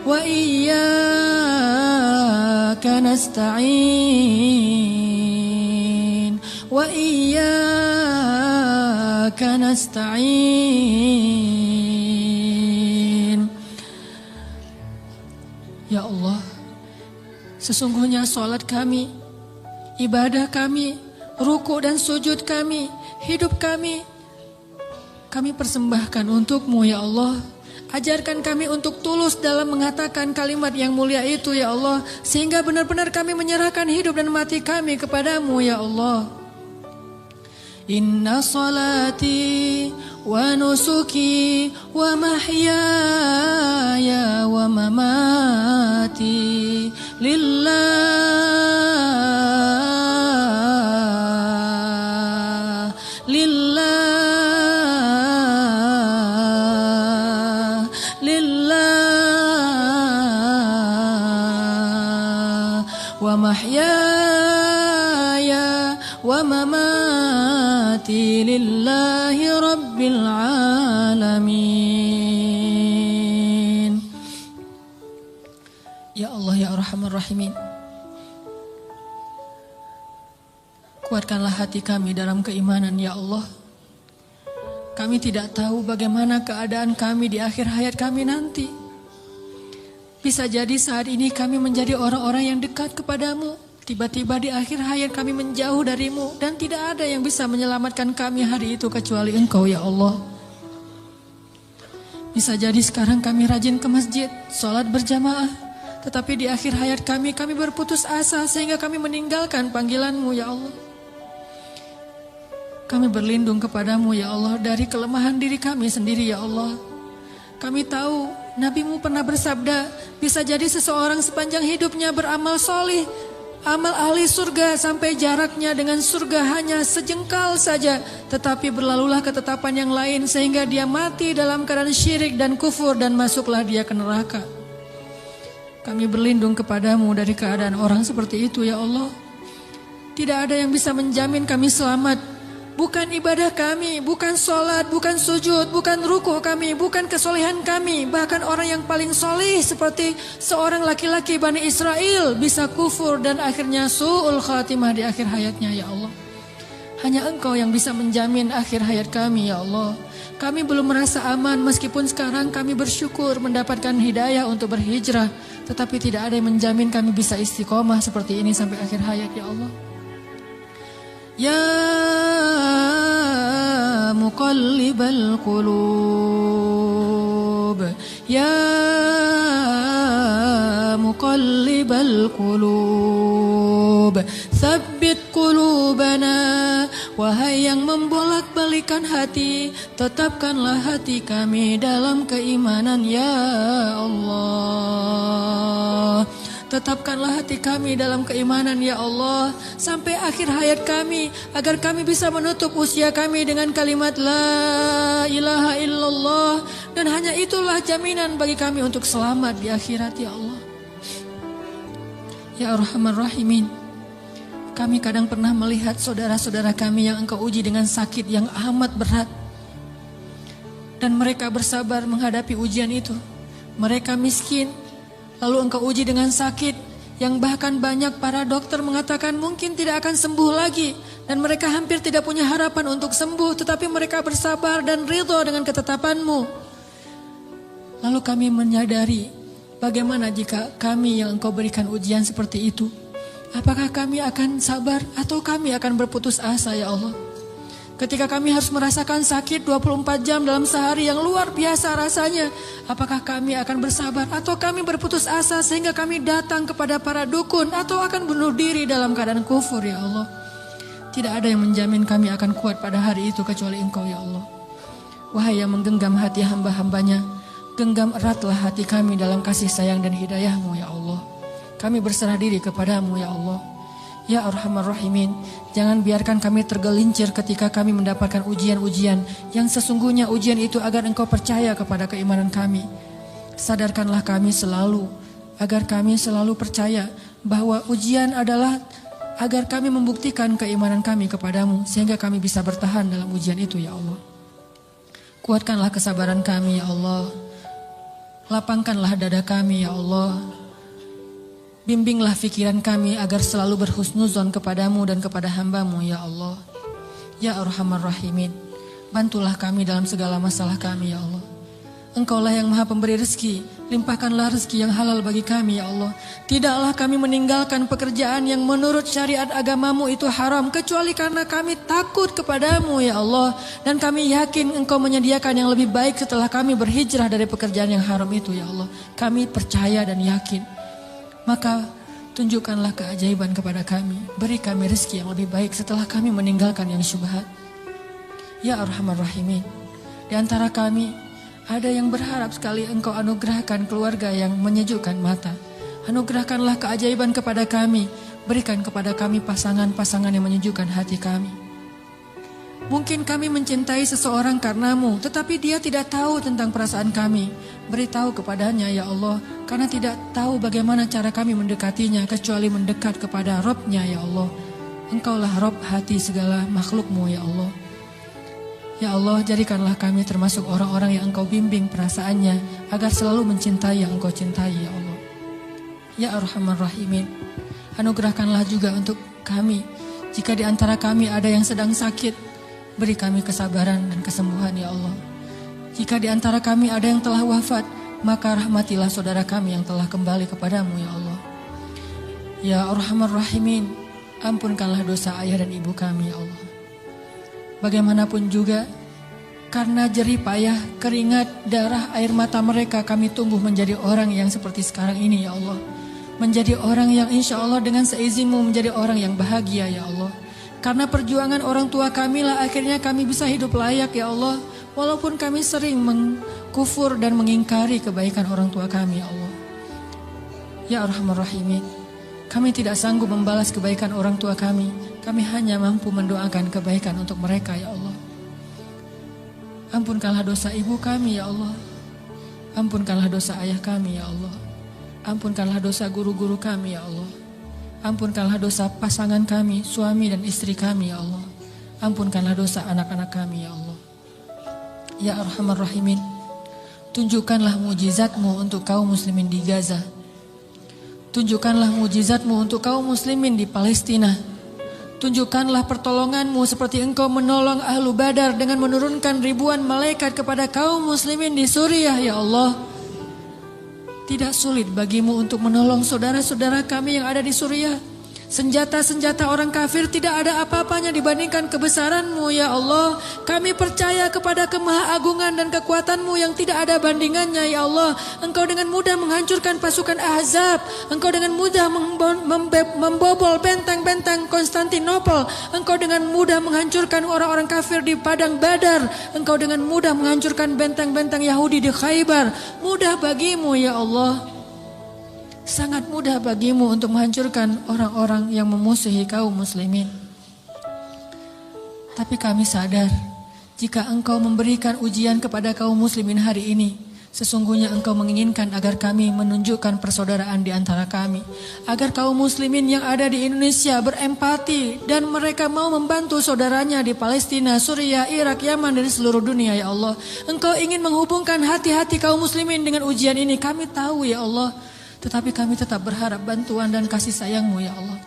Wa iyyaka nasta'in. Wa iyyaka nasta'in. Ya Allah, sesungguhnya sholat kami, ibadah kami, ruku dan sujud kami, hidup kami persembahkan untuk-Mu ya Allah. Ajarkan kami untuk tulus dalam mengatakan kalimat yang mulia itu ya Allah, sehingga benar-benar kami menyerahkan hidup dan mati kami kepadamu ya Allah. Inna salati wa nusuki wa mahyaya wa mamati lillah wa mahyaya wa mamati lillahi rabbil alamin. Ya Allah ya Arhamar Rahimin, kuatkanlah hati kami dalam keimanan ya Allah. Kami tidak tahu bagaimana keadaan kami di akhir hayat kami nanti. Bisa jadi saat ini kami menjadi orang-orang yang dekat kepadamu. Tiba-tiba di akhir hayat kami menjauh darimu. Dan tidak ada yang bisa menyelamatkan kami hari itu kecuali Engkau ya Allah. Bisa jadi sekarang kami rajin ke masjid, sholat berjamaah. Tetapi di akhir hayat kami berputus asa sehingga kami meninggalkan panggilan-Mu ya Allah. Kami berlindung kepadamu ya Allah dari kelemahan diri kami sendiri ya Allah. Kami tahu Nabi-Mu pernah bersabda, bisa jadi seseorang sepanjang hidupnya beramal solih, amal ahli surga sampai jaraknya dengan surga hanya sejengkal saja. Tetapi berlalulah ketetapan yang lain sehingga dia mati dalam keadaan syirik dan kufur dan masuklah dia ke neraka. Kami berlindung kepadamu dari keadaan orang seperti itu ya Allah. Tidak ada yang bisa menjamin kami selamat. Bukan ibadah kami, bukan sholat, bukan sujud, bukan ruku kami, bukan kesolehan kami. Bahkan orang yang paling soleh seperti seorang laki-laki Bani Israel bisa kufur dan akhirnya su'ul khatimah di akhir hayatnya ya Allah. Hanya Engkau yang bisa menjamin akhir hayat kami ya Allah. Kami belum merasa aman meskipun sekarang kami bersyukur mendapatkan hidayah untuk berhijrah. Tetapi tidak ada yang menjamin kami bisa istiqomah seperti ini sampai akhir hayat ya Allah. Ya muqallibal qulub, ya muqallibal qulub, tsabbit qulubana. Wahai yang membolak-balikan hati, tetapkanlah hati kami dalam keimanan ya Allah. Tetapkanlah hati kami dalam keimanan ya Allah sampai akhir hayat kami, agar kami bisa menutup usia kami dengan kalimat la ilaha illallah, dan hanya itulah jaminan bagi kami untuk selamat di akhirat ya Allah. Ya Arhamar Rahimin, kami kadang pernah melihat saudara-saudara kami yang Engkau uji dengan sakit yang amat berat, dan mereka bersabar menghadapi ujian itu. Mereka miskin, lalu Engkau uji dengan sakit yang bahkan banyak para dokter mengatakan mungkin tidak akan sembuh lagi, dan mereka hampir tidak punya harapan untuk sembuh, tetapi mereka bersabar dan ridho dengan ketetapan-Mu. Lalu kami menyadari, bagaimana jika kami yang Engkau berikan ujian seperti itu? Apakah kami akan sabar atau kami akan berputus asa ya Allah? Ketika kami harus merasakan sakit 24 jam dalam sehari yang luar biasa rasanya, apakah kami akan bersabar atau kami berputus asa sehingga kami datang kepada para dukun atau akan bunuh diri dalam keadaan kufur ya Allah? Tidak ada yang menjamin kami akan kuat pada hari itu kecuali Engkau ya Allah. Wahai yang menggenggam hati hamba-hambanya, genggam eratlah hati kami dalam kasih sayang dan hidayah-Mu ya Allah. Kami berserah diri kepadamu ya Allah. Ya Arhamar Rahimin, jangan biarkan kami tergelincir ketika kami mendapatkan ujian-ujian yang sesungguhnya ujian itu agar Engkau percaya kepada keimanan kami. Sadarkanlah kami selalu, agar kami selalu percaya bahwa ujian adalah agar kami membuktikan keimanan kami kepadamu, sehingga kami bisa bertahan dalam ujian itu ya Allah. Kuatkanlah kesabaran kami ya Allah. Lapangkanlah dada kami ya Allah. Bimbinglah fikiran kami agar selalu berhusnuzon kepadamu dan kepada hamba-Mu ya Allah. Ya Arhamar Rahimin, bantulah kami dalam segala masalah kami ya Allah. Engkaulah yang maha pemberi rezeki, limpahkanlah rezeki yang halal bagi kami ya Allah. Tidaklah kami meninggalkan pekerjaan yang menurut syariat agama-Mu itu haram, kecuali karena kami takut kepadamu ya Allah. Dan kami yakin Engkau menyediakan yang lebih baik setelah kami berhijrah dari pekerjaan yang haram itu ya Allah. Kami percaya dan yakin. Maka tunjukkanlah keajaiban kepada kami. Beri kami rezeki yang lebih baik setelah kami meninggalkan yang syubhat. Ya Arhamar Rahimin, di antara kami ada yang berharap sekali Engkau anugerahkan keluarga yang menyejukkan mata. Anugerahkanlah keajaiban kepada kami. Berikan kepada kami pasangan-pasangan yang menyejukkan hati kami. Mungkin kami mencintai seseorang karenamu, tetapi dia tidak tahu tentang perasaan kami. Beritahu kepadanya ya Allah, karena tidak tahu bagaimana cara kami mendekatinya kecuali mendekat kepada Rabb-Nya ya Allah. Engkaulah Rabb hati segala makhluk-Mu ya Allah. Ya Allah, jadikanlah kami termasuk orang-orang yang Engkau bimbing perasaannya agar selalu mencintai yang Engkau cintai ya Allah. Ya Arhamar Rahimin, anugerahkanlah juga untuk kami. Jika di antara kami ada yang sedang sakit, beri kami kesabaran dan kesembuhan ya Allah. Jika di antara kami ada yang telah wafat, maka rahmatilah saudara kami yang telah kembali kepadamu ya Allah. Ya Arhamar Rahimin, ampunkanlah dosa ayah dan ibu kami ya Allah. Bagaimanapun juga, karena jerih payah, keringat, darah, air mata mereka, kami tumbuh menjadi orang yang seperti sekarang ini ya Allah. Menjadi orang yang insya Allah dengan seizinmu menjadi orang yang bahagia ya Allah. Karena perjuangan orang tua kami lah akhirnya kami bisa hidup layak ya Allah. Walaupun kami sering mengkufur dan mengingkari kebaikan orang tua kami ya Allah. Ya Arhamar Rahimin, kami tidak sanggup membalas kebaikan orang tua kami. Kami hanya mampu mendoakan kebaikan untuk mereka ya Allah. Ampunkanlah dosa ibu kami ya Allah. Ampunkanlah dosa ayah kami ya Allah. Ampunkanlah dosa guru-guru kami ya Allah. Ampunkanlah dosa pasangan kami, suami dan istri kami ya Allah. Ampunkanlah dosa anak-anak kami ya Allah. Ya Arhamar Rahimin, tunjukkanlah mujizat-Mu untuk kaum muslimin di Gaza. Tunjukkanlah mujizat-Mu untuk kaum muslimin di Palestina. Tunjukkanlah pertolongan-Mu seperti Engkau menolong Ahlu Badar dengan menurunkan ribuan malaikat kepada kaum muslimin di Suriah ya Allah. Tidak sulit bagimu untuk menolong saudara-saudara kami yang ada di Suriah. Senjata-senjata orang kafir tidak ada apa-apanya dibandingkan kebesaran-Mu ya Allah. Kami percaya kepada kemahagunan dan kekuatan-Mu yang tidak ada bandingannya ya Allah. Engkau dengan mudah menghancurkan pasukan Ahzab. Engkau dengan mudah membobol benteng-benteng Konstantinopel. Engkau dengan mudah menghancurkan orang-orang kafir di padang Badar. Engkau dengan mudah menghancurkan benteng-benteng Yahudi di Khaybar. Mudah bagimu ya Allah. Sangat mudah bagimu untuk menghancurkan orang-orang yang memusuhi kaum muslimin. Tapi kami sadar, jika Engkau memberikan ujian kepada kaum muslimin hari ini, sesungguhnya Engkau menginginkan agar kami menunjukkan persaudaraan di antara kami. Agar kaum muslimin yang ada di Indonesia berempati dan mereka mau membantu saudaranya di Palestina, Suriah, Irak, Yaman, dan seluruh dunia ya Allah. Engkau ingin menghubungkan hati-hati kaum muslimin dengan ujian ini. Kami tahu ya Allah. Tetapi kami tetap berharap bantuan dan kasih sayang-Mu ya Allah.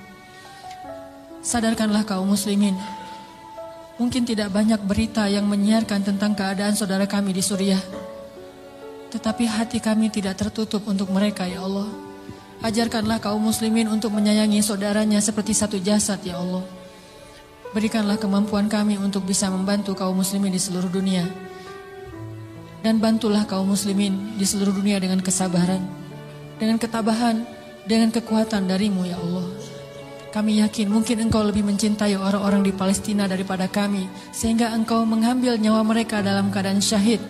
Sadarkanlah kaum muslimin. Mungkin tidak banyak berita yang menyiarkan tentang keadaan saudara kami di Suriah. Tetapi hati kami tidak tertutup untuk mereka ya Allah. Ajarkanlah kaum muslimin untuk menyayangi saudaranya seperti satu jasad ya Allah. Berikanlah kemampuan kami untuk bisa membantu kaum muslimin di seluruh dunia. Dan bantulah kaum muslimin di seluruh dunia dengan kesabaran, dengan ketabahan, dengan kekuatan dari-Mu ya Allah. Kami yakin mungkin Engkau lebih mencintai orang-orang di Palestina daripada kami, sehingga Engkau mengambil nyawa mereka dalam keadaan syahid.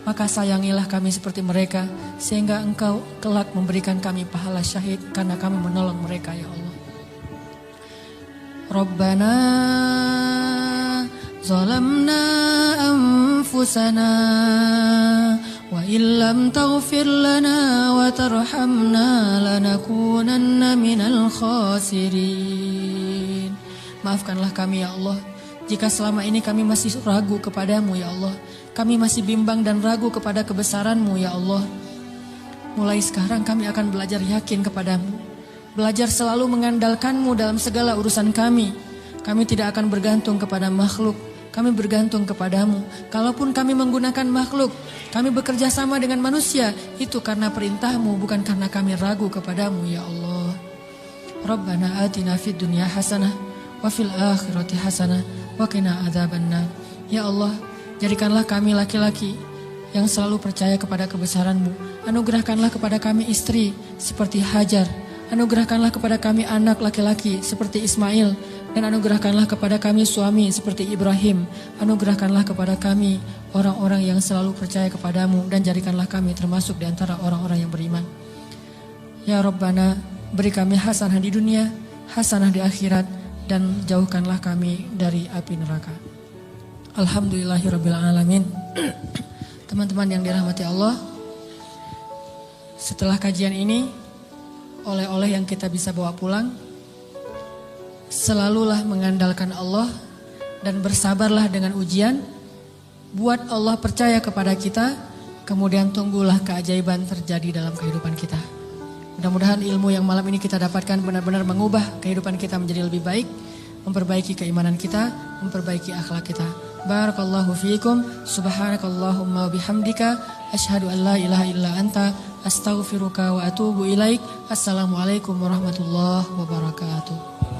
Maka sayangilah kami seperti mereka, sehingga Engkau kelak memberikan kami pahala syahid karena kami menolong mereka ya Allah. Rabbana zalamna anfusana wa illam taghfir lana wa tarhamna lanakunanna minal khasirin. Maafkanlah kami ya Allah, jika selama ini kami masih ragu kepadamu ya Allah. Kami masih bimbang dan ragu kepada kebesaran-Mu ya Allah. Mulai sekarang kami akan belajar yakin kepadamu. Belajar selalu mengandalkan-Mu dalam segala urusan kami. Kami tidak akan bergantung kepada makhluk. Kami bergantung kepadamu. Kalaupun kami menggunakan makhluk, kami bekerja sama dengan manusia, itu karena perintah-Mu, bukan karena kami ragu kepadamu ya Allah. Rabbana atina fid dunya hasanah wa fil akhirati hasanah wa qina adzabannar. Ya Allah, jadikanlah kami laki-laki yang selalu percaya kepada kebesaran-Mu. Anugerahkanlah kepada kami istri seperti Hajar. Anugerahkanlah kepada kami anak laki-laki seperti Ismail. Dan anugerahkanlah kepada kami suami seperti Ibrahim. Anugerahkanlah kepada kami orang-orang yang selalu percaya kepadamu. Dan jadikanlah kami termasuk di antara orang-orang yang beriman. Ya Rabbana, beri kami hasanah di dunia, hasanah di akhirat. Dan jauhkanlah kami dari api neraka. Alhamdulillahirrabbilalamin. Teman-teman yang dirahmati Allah, setelah kajian ini, oleh-oleh yang kita bisa bawa pulang, selalulah mengandalkan Allah dan bersabarlah dengan ujian. Buat Allah percaya kepada kita, kemudian tunggulah keajaiban terjadi dalam kehidupan kita. Mudah-mudahan ilmu yang malam ini kita dapatkan benar-benar mengubah kehidupan kita menjadi lebih baik, memperbaiki keimanan kita, memperbaiki akhlak kita. Barakallahu fiikum, subhanakallahumma wa bihamdika, asyhadu an la ilaha illa anta, astaghfiruka wa atubu ilaik. Assalamualaikum warahmatullahi wabarakatuh.